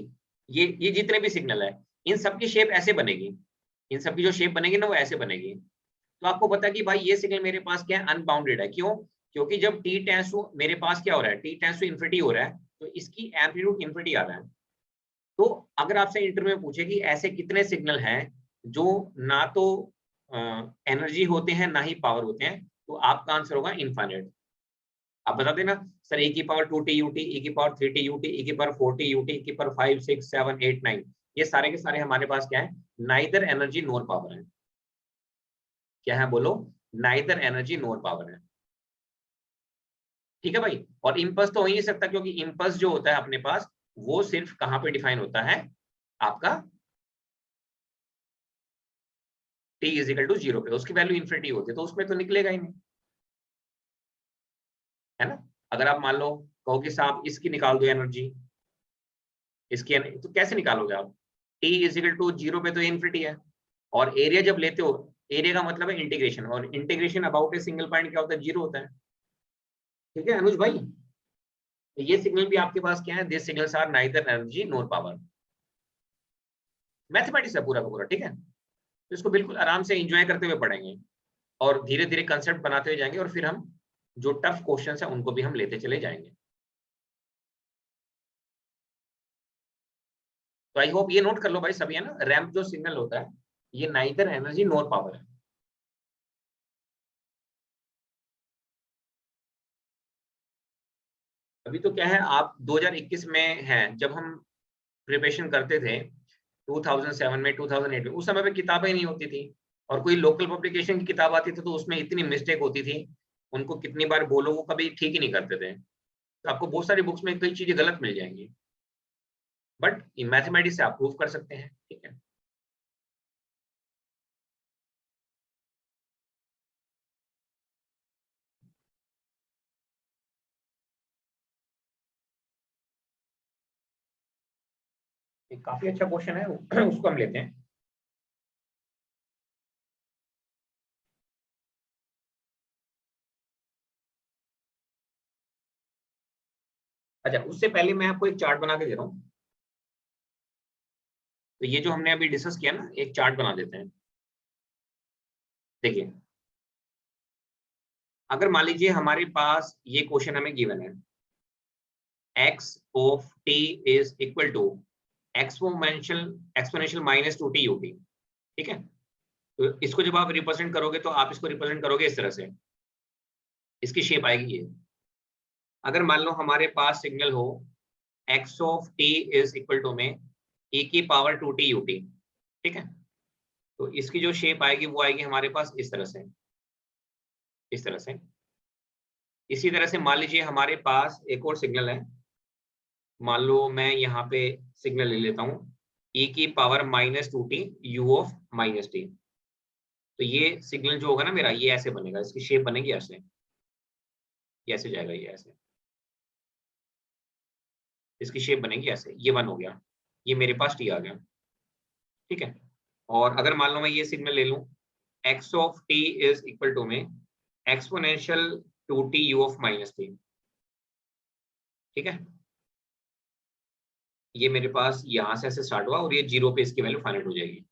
ये जितने भी सिग्नल है, इन सबकी शेप ऐसे बनेगी, इन सबकी जो शेप बनेगी ना वो ऐसे बनेगी। तो आपको पता है कि भाई ये सिग्नल मेरे पास क्या है? अनबाउंडेड है। क्यों? क्योंकि जब t टेंड्स टू, मेरे पास क्या हो रहा है? t टेंड्स टू इन्फिनिटी हो रहा है, तो इसकी एम्पलीट्यूड इन्फिनिटी आ रहा है। तो अगर आपसे इंटरव्यू में पूछे कि ऐसे कितने सिग्नल हैं जो ना तो एनर्जी होते हैं ना ही पावर होते हैं, तो आपका आंसर होगा इनफाइनाइट। आप बता देना सर, e की पावर 2t यूटी, e की पावर 3t यूटी, e की पावर 4t यूटी, e की पावर 5 6 7 8 9, ये सारे के सारे हमारे पास क्या है? नाइदर एनर्जी नोर पावर है। क्या है बोलो? नाइदर एनर्जी नोर पावर है, ठीक है भाई। और इम्पल्स तो हो ही नहीं सकता, क्योंकि इम्पल्स जो होता है अपने पास, वो सिर्फ कहां पे डिफाइन होता है? आपका t इज इक्वल टू 0 पे, उसकी वैल्यू इन्फिनिटी होती है, तो उसमें तो निकलेगा ही नहीं, है ना। अगर आप मान लो कहो कि साहब इसकी निकाल दो एनर्जी, इसकी तो कैसे निकालोगे आप? t इज इक्वल टू 0 पे तो इन्फिनिटी है, और एरिया जब लेते हो, एरिया का मतलब है इंटीग्रेशन, और integration about a single point क्या होता है? 0 होता है, ठीक है अनुज भाई। तो ये सिग्नल भी आपके पास क्या है? This signals are neither energy nor power. Mathematics है पूरा का पूरा, ठीक है। तो इसको बिल्कुल आराम से एंजॉय करते हुए पढ़ेंगे, और धीरे धीरे कंसेप्ट बनाते हुए जाएंगे, और फिर हम जो टफ क्वेश्चन है उनको भी हम लेते चले जाएंगे। तो आई होप ये नोट कर लो भाई सभी, है ना, रैंप जो सिग्नल होता है ये नाइदर एनर्जी नोर पावर है। अभी तो क्या है, आप 2021 में हैं, जब हम प्रिपरेशन करते थे 2007 में, 2008 में, उस समय पे किताबें नहीं होती थी, और कोई लोकल पब्लिकेशन की किताब आती थी तो उसमें इतनी मिस्टेक होती थी, उनको कितनी बार बोलो वो कभी ठीक ही नहीं करते थे। तो आपको बहुत सारी बुक्स में कई चीजें गलत मिल जाएंगी, बट मैथमेटिक्स से आप प्रूव कर सकते हैं, ठीक है। एक काफी अच्छा क्वेश्चन है उसको हम लेते हैं। अच्छा, उससे पहले मैं आपको एक चार्ट बना के दे रहा हूँ। तो ये जो हमने अभी डिस्कस किया ना, एक चार्ट बना देते हैं। देखिए, अगर मान लीजिए हमारे पास ये क्वेश्चन हमें गिवन है, x of t is equal to exponential minus 2t ut, ठीक है। तो इसको जब आप रिप्रेजेंट करोगे तो आप इसको रिप्रेजेंट करोगे इस तरह से, इसकी शेप आएगी ये। अगर मान लो हमारे पास सिग्नल हो x of t is equal to में e की पावर 2t ut, ठीक है। तो इसकी जो शेप आएगी वो आएगी हमारे पास इस तरह से, इस तरह से। इसी तरह से मान लीजिए हमारे पास एक और सिग्नल है, मान लो मैं यहाँ पे सिग्नल ले लेता हूँ e की power minus 2t u of minus T. तो ये सिग्नल जो होगा ना मेरा, ये ऐसे बनेगा, इसकी शेप बनेगी ऐसे, ये ऐसे जाएगा, ये ऐसे, इसकी शेप बनेगी ऐसे, ये 1 हो गया, ये मेरे पास t आ गया, ठीक है। और अगर मान लो मैं ये सिग्नल ले लूं x of t is equal to में exponential 2t u of minus t, ठीक है। ये मेरे पास यहां से ऐसे स्टार्ट हुआ और ये 0 पे इसकी वैल्यू फाइनल हो जाएगी,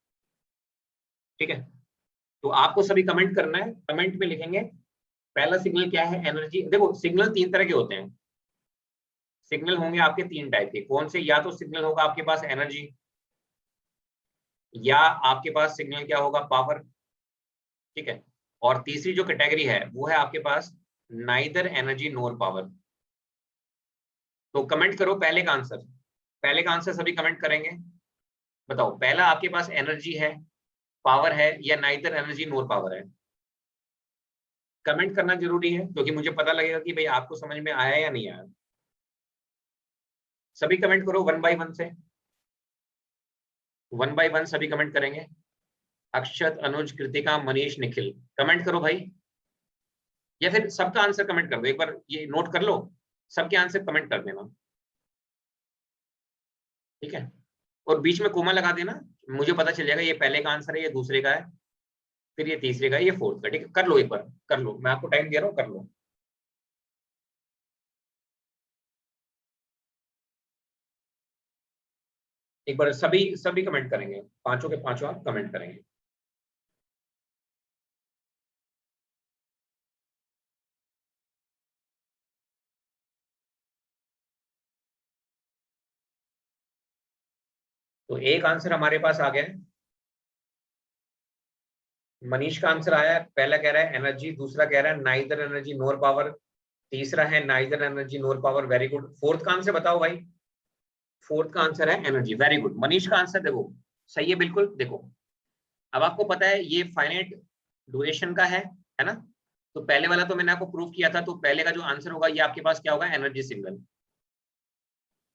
ठीक है। तो आपको सभी कमेंट करना है, कमेंट में लिखेंगे पहला सिग्नल क्या है, एनर्जी। देखो सिग्नल 3 तरह के होते हैं, सिग्नल होंगे आपके 3 टाइप के। कौन से? या तो सिग्नल होगा आपके पास एनर्जी, या आपके पास सिग्नल क्या होगा, पावर, ठीक है। और तीसरी जो कैटेगरी है वो है आपके पास नाइदर एनर्जी नोर पावर। तो कमेंट करो पहले का आंसर, पहले का आंसर सभी कमेंट करेंगे। बताओ पहला आपके पास एनर्जी है, पावर है, या नाइदर एनर्जी नोर पावर है? कमेंट करना जरूरी है क्योंकि मुझे पता लगेगा कि भाई आपको समझ में आया या नहीं आया। सभी कमेंट करो वन बाय वन से, वन बाय वन सभी कमेंट करेंगे। अक्षत, अनुज, कृतिका, मनीष, निखिल, कमेंट करो भाई। या फिर सबका आंसर कमेंट कर दो, एक बार ये नोट कर लो, सबके आंसर कमेंट कर देना, ठीक है। और बीच में कोमा लगा देना, मुझे पता चल जाएगा ये पहले का आंसर है, ये दूसरे का है, फिर ये तीसरे का है, ये फोर्थ का, ठीक है। कर लो एक बार, कर लो, मैं आपको टाइम दे रहा हूँ, कर लो। एक बार सभी सभी कमेंट करेंगे, पांचों के पांचों आप कमेंट करेंगे। तो एक आंसर हमारे पास आ गया है, मनीष का आंसर आया है। पहला कह रहा है एनर्जी, दूसरा कह रहा है नाइदर एनर्जी नोर पावर, तीसरा है neither energy nor power, very good. Fourth का आंसर बताओ भाई। फोर्थ का आंसर है एनर्जी, वेरी गुड। मनीष का आंसर देखो सही है बिल्कुल। देखो अब आपको पता है ये फाइनाइट ड्यूरेशन का है ना। तो पहले वाला तो मैंने आपको प्रूव किया था, तो पहले का जो आंसर होगा ये आपके पास क्या होगा, एनर्जी सिग्नल,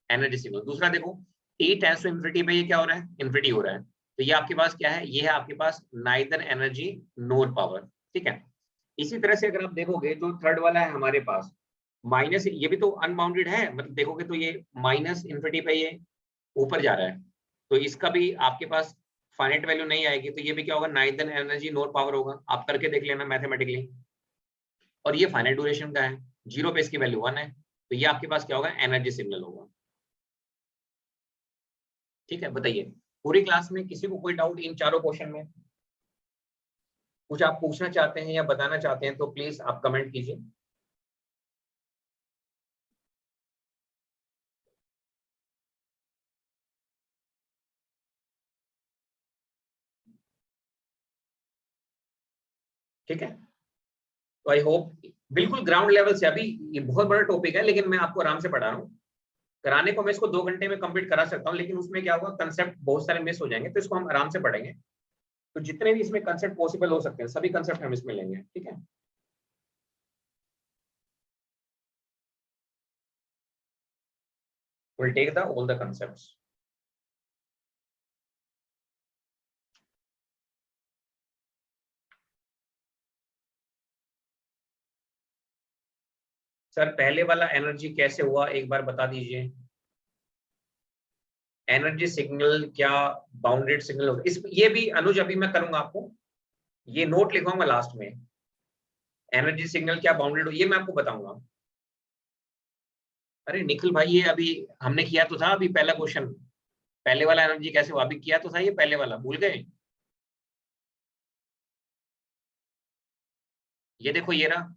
एनर्जी सिग्नल। दूसरा देखो टी टेंड्स टू इंफिनिटी पे ये क्या हो रहा है, इंफिनिटी हो रहा है, तो ये आपके पास क्या है, ये है आपके पास नाइदर एनर्जी नोर पावर, ठीक है। इसी तरह से अगर आप देखोगे जो थर्ड वाला है हमारे पास माइनस, ये भी तो अनबाउंडेड है, मतलब देखोगे तो ये माइनस इंफिनिटी पे ये ऊपर जा रहा है, तो इसका भी आपके पास फाइनाइट वैल्यू नहीं आएगी, तो ये भी क्या होगा, नाइदर एनर्जी नोर पावर होगा। आप करके देख लेना मैथमेटिकली। और ये फाइनाइट ड्यूरेशन का है, 0 पे इसकी वैल्यू 1 है, तो ये आपके पास क्या होगा, एनर्जी सिग्नल होगा, ठीक है। बताइए पूरी क्लास में किसी को कोई डाउट इन चारों क्वेश्चन में? कुछ आप पूछना चाहते हैं या बताना चाहते हैं तो प्लीज आप कमेंट कीजिए। ठीक है, तो आई होप बिल्कुल ग्राउंड लेवल से, अभी ये बहुत बड़ा टॉपिक है लेकिन मैं आपको आराम से पढ़ा रहा हूँ। कराने को मैं इसको 2 घंटे में कंप्लीट करा सकता हूँ, लेकिन उसमें क्या होगा, कंसेप्ट बहुत सारे मिस हो जाएंगे, तो इसको हम आराम से पढ़ेंगे। तो जितने भी इसमें कंसेप्ट पॉसिबल हो सकते हैं सभी कंसेप्ट हम इसमें लेंगे, ठीक है। We'll take the all the concepts. Sir पहले वाला एनर्जी कैसे हुआ एक बार बता दीजिए। एनर्जी सिग्नल क्या बाउंडेड सिग्नल होगा, इस ये भी अनुज अभी मैं करूंगा आपको, ये नोट लिखवाऊंगा लास्ट में। एनर्जी सिग्नल क्या बाउंडेड हो ये मैं आपको बताऊंगा। अरे निखिल भाई ये अभी हमने किया तो था, अभी पहला क्वेश्चन, पहले वाला एनर्जी कैसे हुआ अभी किया तो था, ये पहले वाला भूल गए। ये देखो ये रहा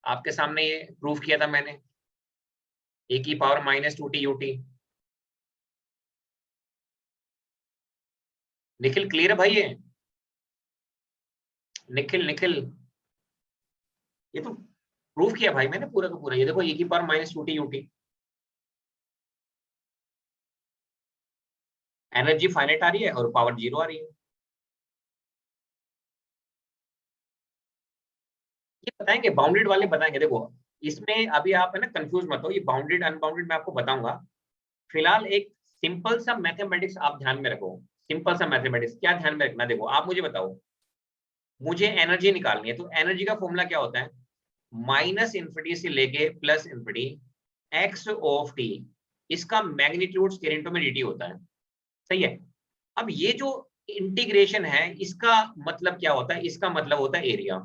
आपके सामने, ये प्रूफ किया था मैंने, ए की power -2t ut। Nikhil clear है भाई ये, निखिल निखिल ये तो प्रूफ किया भाई मैंने पूरा का पूरा, ये देखो ए की power -2t ut। Energy finite आ रही है और पावर 0 आ रही है। ये बताएंगे बाउंडेड वाले बताएंगे, देखो इसमें अभी आप है ना कंफ्यूज मत हो, ये बाउंडेड अनबाउंडेड मैं आपको बताऊंगा। फिलहाल एक सिंपल सा मैथमेटिक्स आप ध्यान में रखो, सिंपल सा मैथमेटिक्स क्या ध्यान में रखना, देखो आप मुझे बताओ, मुझे एनर्जी निकालनी है, तो एनर्जी का फॉर्मूला क्या होता है, -इन्फिनिटी से लेके +इन्फिनिटी एक्स ऑफ टी, इसका मैग्नीट्यूड स्केलेंटो में dt होता है, सही है। अब ये जो इंटीग्रेशन है इसका मतलब क्या होता है, इसका मतलब होता है एरिया।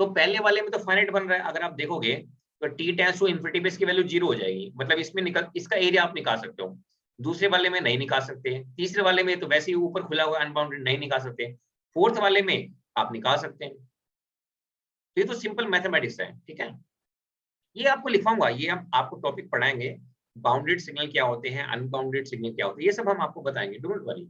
तो पहले वाले में तो फाइनाइट बन रहा है, अगर आप देखोगे तो टी टेंड्स टू इन्फिनिटी पे इसकी वैल्यू 0 हो जाएगी, मतलब इसमें निकल इसका एरिया आप निकाल सकते हो। दूसरे वाले में नहीं निकाल सकते, तीसरे वाले में तो वैसे ही ऊपर खुला हुआ अनबाउंडेड नहीं निकाल सकते, फोर्थ वाले में आप निकाल सकते हैं। तो ये तो सिंपल मैथमेटिक्स है, ठीक है। ये आपको लिखवाऊंगा, ये हम आपको टॉपिक पढ़ाएंगे, बाउंडेड सिग्नल क्या होते हैं, अनबाउंडेड सिग्नल क्या होते हैं, ये सब हम आपको बताएंगे, डोंट वरी।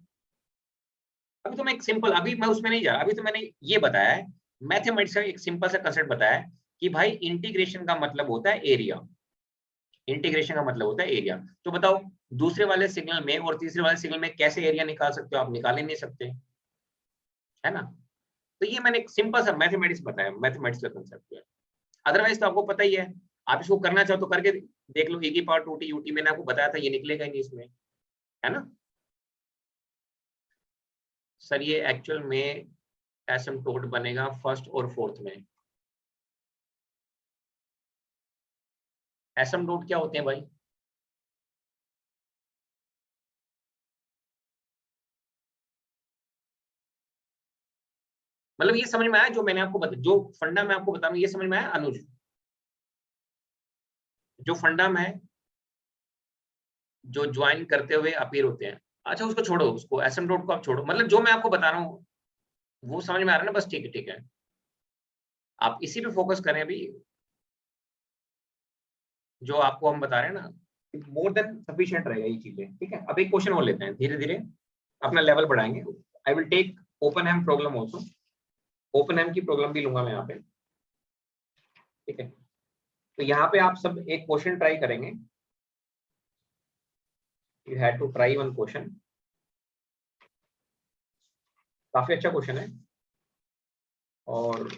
अभी तो मैं एक सिंपल, अभी मैं उसमें नहीं जा रहा, अभी तो मैंने ये बताया है मैथमेटिक्स का एक सिंपल सा कंसेप्ट बताया है कि भाई इंटीग्रेशन का मतलब होता है एरिया, इंटीग्रेशन का मतलब होता है एरिया। तो बताओ दूसरे वाले सिग्नल में और तीसरे वाले सिग्नल में कैसे एरिया निकाल सकते हो, आप निकाल ही नहीं सकते, है ना। तो ये मैंने एक सिंपल सा मैथमेटिक्स बताया, मैथमेटिक्स का कंसेप्ट है, अदरवाइज तो आपको पता ही है। आप इसको करना चाहो तो करके देख लो, e की पावर 2t ut मैंने आपको बताया था, ये निकलेगा ही नहीं इसमें, है ना। सर ये एक्चुअल में एसिम्प्टोट बनेगा फर्स्ट और फोर्थ में। एसिम्प्टोट क्या होते हैं भाई, मतलब ये समझ में आया जो मैंने आपको बता, जो फंडा मैं आपको बता रहा हूँ ये समझ में आया अनुज, जो फंडा में है, जो ज्वाइन करते हुए अपीयर होते हैं। अच्छा उसको छोड़ो, उसको एसिम्प्टोट को आप छोड़ो, मतलब जो मैं आपको बता रहा हूँ वो समझ में आ रहा है ना, बस ठीक है ठीक है, आप इसी पे फोकस करें अभी, जो आपको हम बता रहे हैं ना मोर देन सफिशिएंट रहेगा ये चीजें, ठीक है। अब एक क्वेश्चन और लेते हैं, धीरे धीरे अपना लेवल बढ़ाएंगे। I will take Oppenheim problem also, Oppenheim की प्रॉब्लम भी लूंगा मैं यहाँ पे, ठीक है। तो यहाँ पे आप सब एक क्वेश्चन ट्राई करेंगे, you had to try one question, काफी अच्छा क्वेश्चन है। और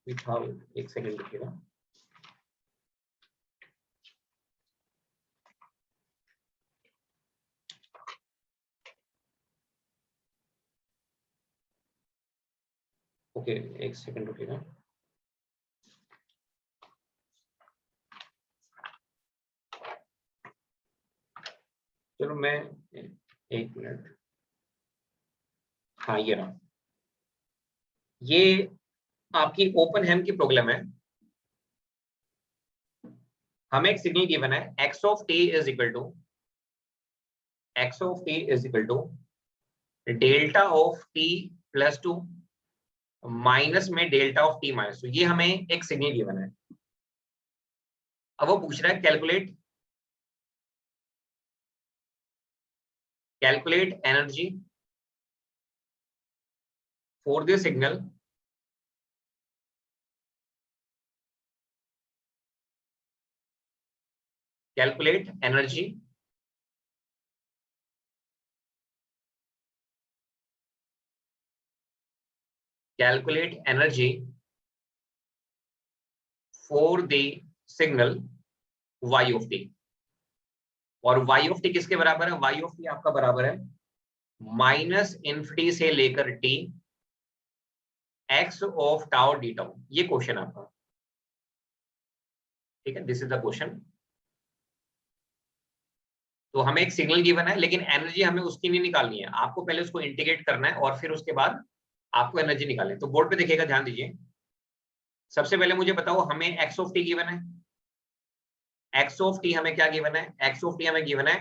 एक सेकंड देखिएगा, ओके एक सेकंड रुकिएगा। चलो मैं एक मिनट, हाँ ये रहा, ये आपकी ओपन हैम की प्रॉब्लम है। हमें एक सिग्नल गिवन है x of t is equal to delta of t +2 minus में डेल्टा ऑफ t -2, ये हमें एक सिग्नल गिवन है। अब वो पूछ रहा है calculate energy for the signal calculate energy for the signal y of t। और y of t किसके बराबर है? y of t आपका बराबर है माइनस इन्फिनिटी से लेकर t x of tau D tau. ये क्वेश्चन आपका, ठीक है, दिस इज द क्वेश्चन। तो हमें एक सिग्नल गिवन है, लेकिन एनर्जी हमें उसकी नहीं निकालनी है, आपको पहले उसको इंटीग्रेट करना है और फिर उसके बाद आपको एनर्जी निकालनी है। तो बोर्ड पे देखिएगा, ध्यान दीजिए। सबसे पहले मुझे बताओ, हमें एक्स ऑफ टी गिवन है। एक्स ऑफ टी हमें क्या गिवन है? एक्स ऑफ टी हमें गिवन है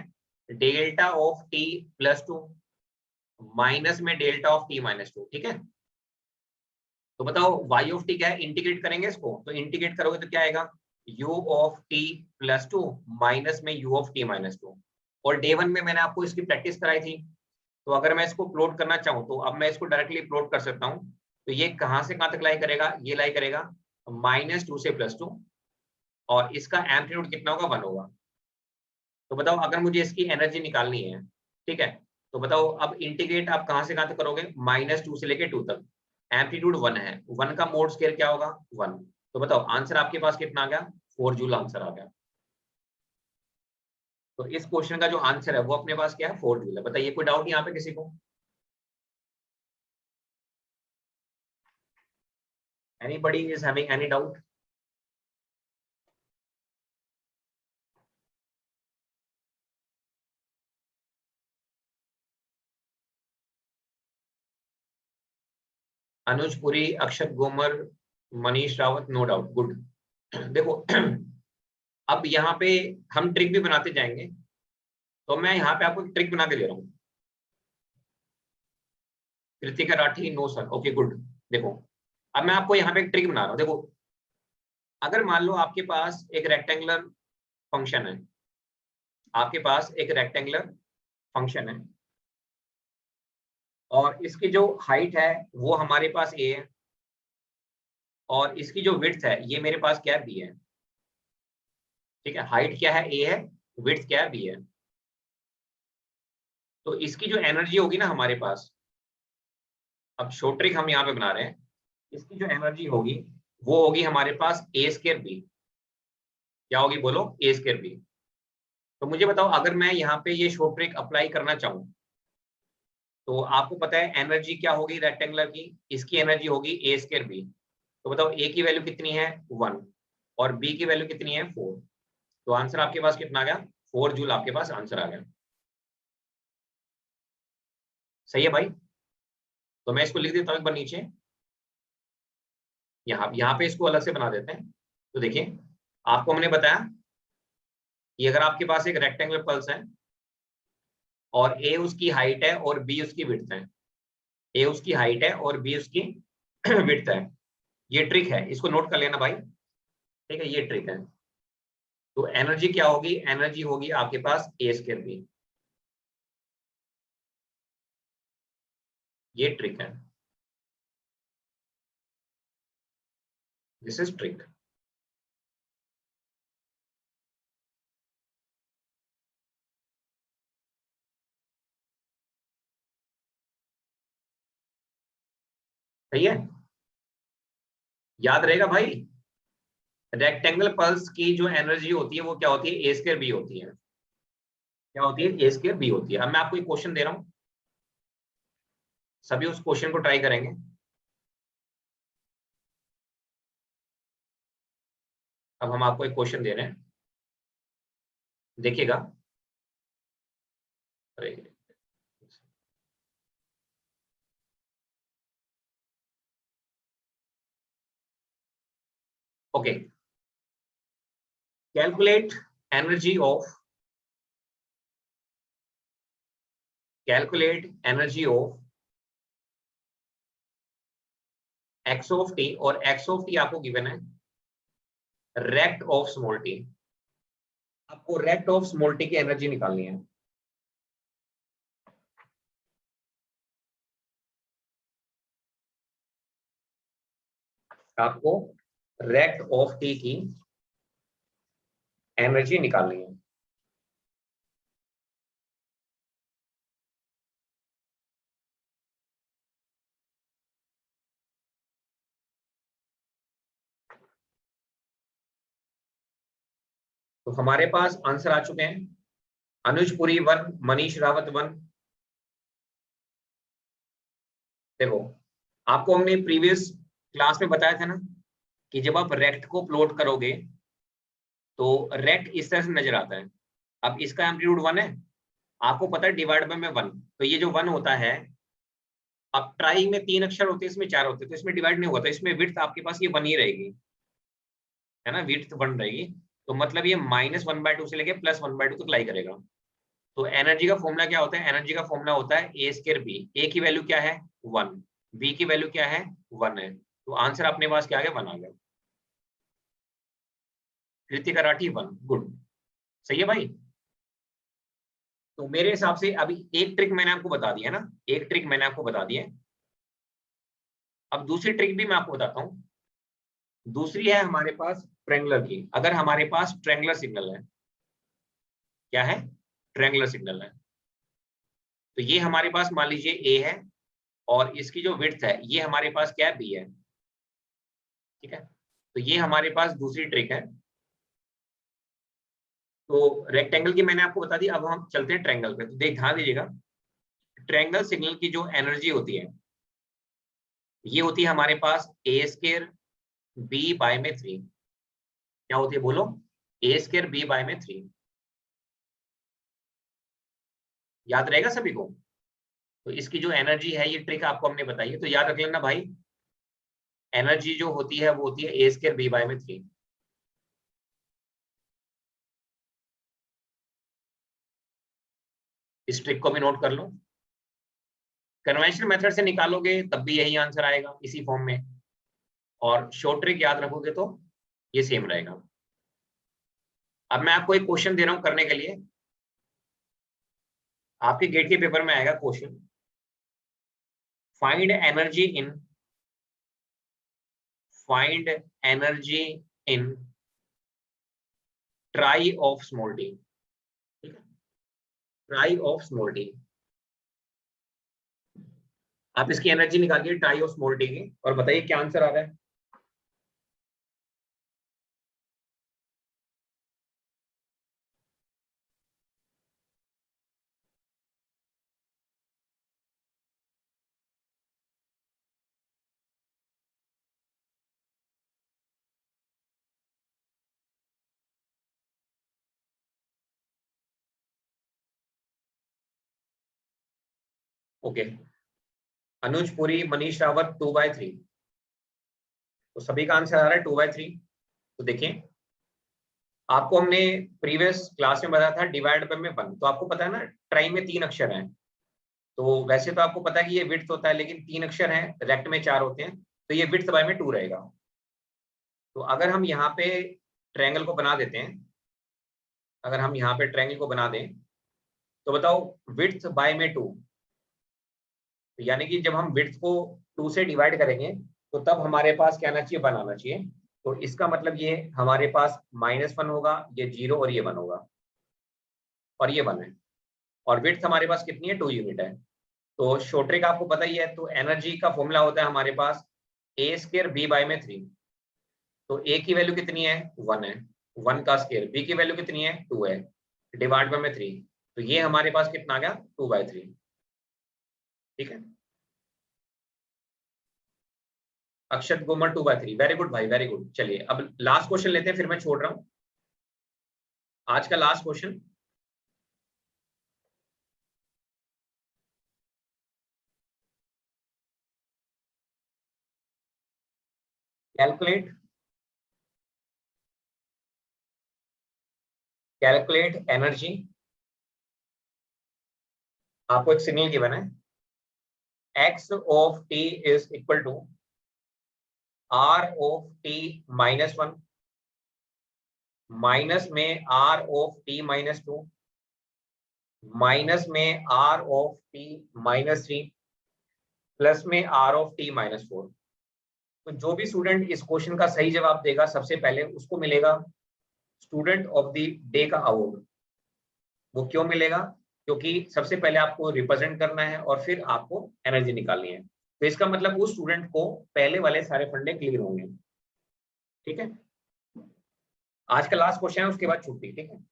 delta of T plus 2 minus में डेल्टा ऑफ टी माइनस 2, ठीक है। तो बताओ y ऑफ टी क्या है? इंटीग्रेट करेंगे इसको, तो इंटीग्रेट करोगे तो क्या आएगा? u of T plus 2 minus में u ऑफ टी माइनस 2। और डे 1 में मैंने आपको इसकी प्रैक्टिस कराई थी, तो अगर मैं इसको प्लॉट करना चाहूँ तो अब मैं इसको डायरेक्टली प्लॉट कर सकता हूँ। तो ये कहाँ से कहाँ तक लाई करेगा? ये लाई करेगा -2 से +2, और इसका एम्पलीट्यूड कितना होगा? 1 होगा। तो बताओ अगर मुझे इसकी एनर्जी निकालनी है, ठीक है, तो बताओ अब इंटीग्रेट आप कहाँ से कहाँ तक करोगे? -2 से लेके 2 तक। एम्पलीट्यूड 1 है, 1 का मोड स्केयर क्या होगा? 1। तो बताओ आंसर आपके पास कितना आ गया? 4 जूल आंसर आ गया। तो इस क्वेश्चन का जो आंसर है वो अपने पास क्या है? 4 जूल है। बताइए, कोई डाउट यहाँ पे किसी को? Anybody is having any doubt? Anuj Puri, Akshat Gomar, Manish Rawat, no doubt, good. देखो अब यहाँ पे हम ट्रिक भी बनाते जाएंगे, तो मैं यहाँ पे आपको ट्रिक बना के दे रहा हूँ। Kritika Rathi, no sir, okay good. देखो अब मैं आपको यहाँ पे एक ट्रिक बना रहा हूँ। देखो अगर मान लो आपके पास एक रेक्टेंगुलर फंक्शन है, आपके पास एक रेक्टेंगुलर फंक्शन है, और इसकी जो हाइट है वो हमारे पास a है, और इसकी जो विड्थ है ये मेरे पास क्या है? b है, ठीक है। हाइट क्या है? a है, विड्थ क्या है? b है। तो इसकी जो एनर्जी होगी ना हमारे पास, अब शॉर्ट ट्रिक हम यहाँ पे बना रहे हैं, इसकी जो एनर्जी होगी वो होगी हमारे पास a² b। क्या होगी? बोलो, a² b। तो मुझे बताओ अगर मैं यहाँ पे ये शॉर्ट ट्रिक अप्लाई करना चाहूँ, तो आपको पता है एनर्जी क्या होगी रेक्टेंगुलर की? इसकी एनर्जी होगी a² b। तो बताओ a की वैल्यू कितनी है? 1, और b की वैल्यू कितनी है? 4। तो आंसर आपके पास कितना आ गया? 4 जूल आपके पास आंसर आ गया। सही है भाई? तो मैं इसको लिख देता हूँ एक बार नीचे, यहाँ पे इसको अलग से बना देते हैं। तो देखिए, आपको हमने बताया कि अगर आपके पास एक रेक्टेंगुलर पल्स है और a उसकी हाइट है और b उसकी विड्थ है, a उसकी हाइट है और b उसकी विड्थ है, ये ट्रिक है, इसको नोट कर लेना भाई, ठीक है, ये ट्रिक है। तो एनर्जी क्या होगी? एनर्जी होगी आपके पास a² b। ये ट्रिक है, दिस इज ट्रिक। सही है, याद रहेगा भाई। रेक्टेंगल पल्स की जो एनर्जी होती है वो क्या होती है? a² b होती है। क्या होती है? a² b होती है। अब मैं आपको एक क्वेश्चन दे रहा हूं, सभी उस क्वेश्चन को ट्राई करेंगे। अब हम आपको एक क्वेश्चन दे रहे हैं, देखिएगा। अरे okay, calculate energy of x of T, और एक्स ऑफ टी आपको गिवन है रेक्ट ऑफ स्मॉल टी। आपको रेक्ट ऑफ स्मॉल टी की एनर्जी निकालनी है। आपको रेक्ट ऑफ टी की एनर्जी निकालनी है। तो हमारे पास आंसर आ चुके हैं। अनुज पुरी 1, मनीष रावत 1। देखो, आपको हमने प्रीवियस क्लास में बताया था ना कि जब आप रेक्ट को प्लॉट करोगे तो रेक्ट इस तरह से नजर आता है। अब इसका एम्पलीट्यूड 1 है, आपको पता है डिवाइड बाय में 1, तो ये जो 1 होता है, अब ट्राई में 3 अक्षर होते हैं, इसमें 4 होते हैं, तो इसमें डिवाइड नहीं होगा, तो इसमें विड्थ आपके पास ये 1 ही रहेगी, है ना, विड्थ 1 रहेगी। तो मतलब ये -1/2 से लेके +1/2 तक लाई करेगा। तो एनर्जी का फॉर्मूला क्या होता है? एनर्जी का फॉर्मूला होता है A²B। ए की वैल्यू क्या है? 1। बी की वैल्यू क्या है? 1 है। तो आंसर अपने पास क्या आ गया? 1 आ गया। कृतिका राठी 1। गुड, सही है भाई। तो मेरे हिसाब से अभी एक ट्रिक मैंने आपको बता दी है ना, एक ट्रिक मैंने आपको बता दी है। अब दूसरी ट्रिक भी मैं आपको बताता हूँ। दूसरी है हमारे पास ट्रायंगुलर की। अगर हमारे पास ट्रायंगुलर सिग्नल है, क्या है? ट्रायंगुलर सिग्नल है, तो ये हमारे पास मान लीजिए ए है और इसकी जो विड्थ है ये हमारे पास क्या है? बी है। ठीक है, तो ये हमारे पास दूसरी ट्रिक है। तो रेक्टेंगल की मैंने आपको बता दी, अब हम चलते हैं ट्रायंगल पे। तो देख, ध्यान दीजिएगा, ट्रायंगल सिग्नल की जो एनर्जी होती है ये होती है हमारे पास A² B/3। क्या होती है बोलो? A² B/3। याद रहेगा सभी को? तो इसकी जो एनर्जी है, ये ट्रिक आपको हमने बताई है, तो याद रख लेना भाई। एनर्जी जो होती है वो होती है A² B/3। इस ट्रिक को भी नोट कर लो। कन्वेंशनल मेथड से निकालोगे तब भी यही आंसर आएगा इसी फॉर्म में, और शॉर्ट ट्रिक याद रखोगे तो ये सेम रहेगा। अब मैं आपको एक क्वेश्चन दे रहा हूं करने के लिए, आपके गेट के पेपर में आएगा question. Find energy in try of small T. ठीक है, ट्राई ऑफ स्मॉल टी। आप इसकी एनर्जी निकालिए ट्राई ऑफ स्मॉल टी की, और बताइए क्या आंसर आ रहा है। ओके, अनुज पुरी मनीष रावत 2/3। तो सभी का आंसर आ रहा है 2/3। तो देखिए, आपको हमने प्रीवियस क्लास में बताया था डिवाइड बाय में 1, तो आपको पता है ना ट्राई में 3 अक्षर हैं, तो वैसे तो आपको पता है कि ये विड्थ होता है, लेकिन 3 अक्षर हैं, रेक्ट में 4 होते हैं, तो ये विड्थ बाय में 2 रहेगा। तो अगर हम यहाँ पे ट्रायंगल को बना देते हैं, अगर हम यहाँ पे ट्रायंगल को बना दें, तो बताओ विड्थ बाय में 2, यानी कि जब हम विड्थ को 2 से डिवाइड करेंगे तो तब हमारे पास क्या आना चाहिए? 1 आना चाहिए। तो इसका मतलब ये हमारे पास -1 होगा, ये 0 और ये 1 होगा, और ये 1 है, और विड्थ हमारे पास कितनी है? 2 यूनिट है। तो शॉर्ट ट्रिक आपको पता ही है, तो एनर्जी का फॉर्मूला होता है हमारे पास A² B/3। तो ए की वैल्यू कितनी है? 1 है, 1 का स्केयर। बी की वैल्यू कितनी है? 2 है, डिवाइड बाय में 3। तो ये हमारे पास कितना आ गया? 2/3। ठीक है, अक्षत गुमर 2/3। वेरी गुड भाई, वेरी गुड। चलिए अब लास्ट क्वेश्चन लेते हैं, फिर मैं छोड़ रहा हूं। आज का लास्ट क्वेश्चन, कैलकुलेट एनर्जी। आपको एक सिग्नल गिवन है, x of t is equal to r of t -1 minus में r ऑफ t -2 माइनस में r ऑफ t -3 प्लस में r ऑफ t -4। तो जो भी स्टूडेंट इस क्वेश्चन का सही जवाब देगा सबसे पहले उसको मिलेगा स्टूडेंट ऑफ द डे का अवार्ड। वो क्यों मिलेगा? क्योंकि सबसे पहले आपको रिप्रेजेंट करना है और फिर आपको एनर्जी निकालनी है। तो इसका मतलब उस स्टूडेंट को पहले वाले सारे फंडे क्लियर होंगे। ठीक है, आज का लास्ट क्वेश्चन है, उसके बाद छुट्टी। ठीक है,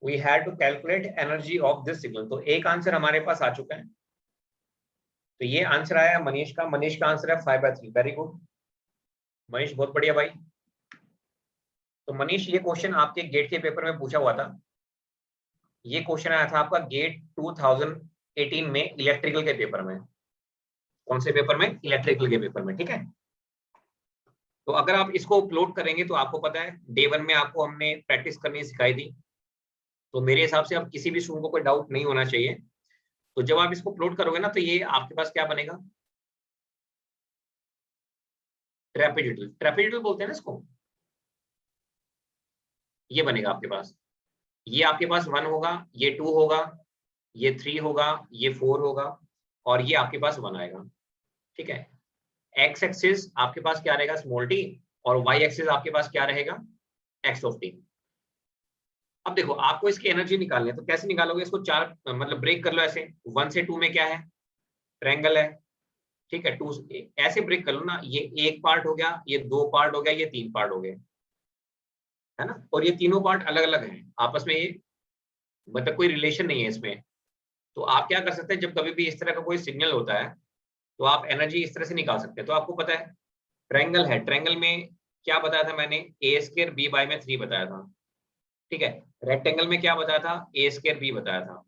we had to calculate energy of this signal. तो एक आंसर हमारे पास आ चुका है। तो ये आंसर आया मनीष का। मनीष का आंसर है 5/3। वेरी गुड मनीष, बहुत बढ़िया भाई। तो मनीष, ये क्वेश्चन आपके गेट के पेपर में पूछा हुआ था। ये क्वेश्चन आया था आपका गेट 2018 में इलेक्ट्रिकल के पेपर में। कौन से पेपर में? इलेक्ट्रिकल के पेपर में। ठीक है, तो अगर आप इसको अपलोड करेंगे तो आपको पता है डे 1 में आपको हमने प्रैक्टिस करनी सिखाई थी। तो मेरे हिसाब से अब किसी भी स्टूडेंट को कोई डाउट नहीं होना चाहिए। तो जब आप इसको अपलोड करोगे ना, तो ये आपके पास क्या बनेगा? ट्रेपेजिटल। ट्रेपेजिटल बोलते हैं ना इसको। ये बनेगा आपके पास। ये आपके पास 1 होगा, ये 2 होगा, ये 3 होगा, ये 4 होगा, और ये आपके पास 1 आएगा। ठीक है, एक्स एक्सिस आपके पास क्या रहेगा? Small T. और वाई एक्सिस आपके पास क्या रहेगा? X of T. अब देखो, आपको इसकी एनर्जी निकालनी है, तो कैसे निकालोगे इसको? चार मतलब ब्रेक कर लो ऐसे। 1 से 2 में क्या है? ट्रायंगल है। ठीक है, 2 ऐसे ब्रेक कर लो ना। ये एक पार्ट हो गया, ये 2 पार्ट हो गया, ये 3 पार्ट हो गए, है ना। और ये तीनों पार्ट अलग अलग हैं आपस में, ये मतलब कोई रिलेशन नहीं है इसमें। तो आप क्या कर सकते हैं, जब कभी भी इस तरह का कोई सिग्नल होता है तो आप एनर्जी इस तरह से निकाल सकते हैं। तो आपको पता है ट्रायंगल है, ट्रायंगल में क्या बताया था मैंने? a² b/3 बताया था। ठीक है, रेक्टेंगल में क्या बताया था? a² b बताया था।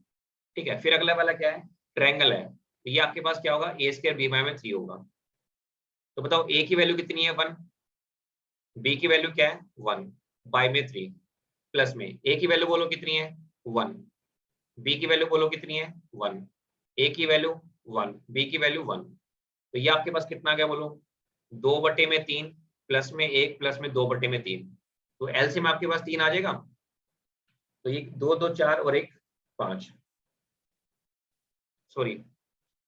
ठीक है, फिर अगला वाला क्या है? ट्रायंगल है, तो ये आपके पास क्या होगा? a² b/3 होगा। तो बताओ a की वैल्यू कितनी है? 1। b की वैल्यू क्या है? 1 बाय में 3। प्लस में a की वैल्यू बोलो कितनी है? 1। b की वैल्यू बोलो कितनी है? 1। a की वैल्यू 1, b की वैल्यू 1। तो ये आपके पास कितना आ गया बोलो? 2/3 प्लस में 1 प्लस में 2/3। तो एलसीएम आपके पास 3 आ जाएगा। तो ये 2 2 4 और 1 5, सॉरी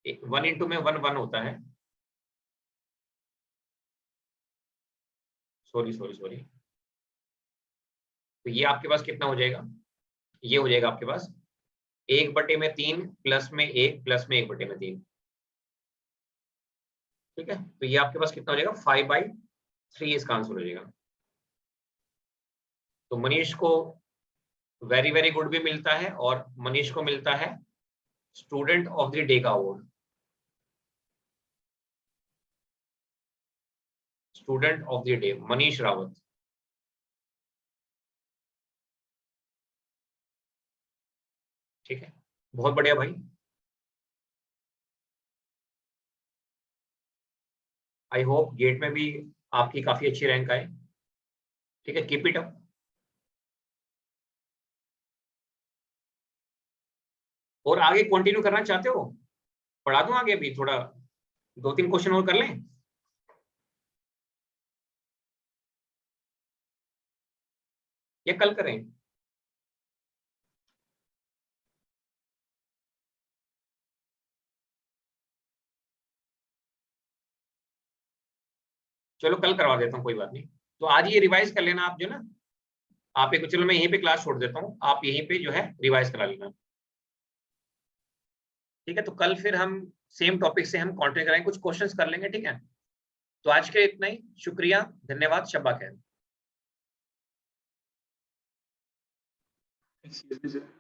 1 इंटू में 1 1 होता है। Sorry sorry sorry. तो ये आपके पास कितना हो जाएगा? ये हो जाएगा आपके पास 1/3 प्लस में 1 प्लस में 1/3। ठीक है, तो ये आपके पास कितना हो जाएगा? 5/3 इसका आंसर हो जाएगा। तो मनीष को वेरी वेरी गुड भी मिलता है और मनीष को मिलता है स्टूडेंट ऑफ द डे का award. Student of the day Manish Rawat. ठीक है, बहुत बढ़िया भाई। आई होप गेट में भी आपकी काफी अच्छी रैंक आए। ठीक है, कीप इट अप। और आगे कंटिन्यू करना चाहते हो? पढ़ा दूं आगे भी थोड़ा, 2-3 क्वेश्चन और कर लें? या कल करें? चलो कल करवा देता हूँ, कोई बात नहीं। तो आज ये रिवाइज कर लेना आप जो ना। आप एक, चलो मैं यहीं पे क्लास छोड़ देता हूँ, आप यहीं पे जो है रिवाइज करा लेना। ठीक है, तो कल फिर हम सेम टॉपिक से हम कंटिन्यू करेंगे, कुछ क्वेश्चंस कर लेंगे, ठीक है। तो आज के इतना ही, शुक्रिया, धन्यवाद, शब्बा खैर। Excuse me, sir.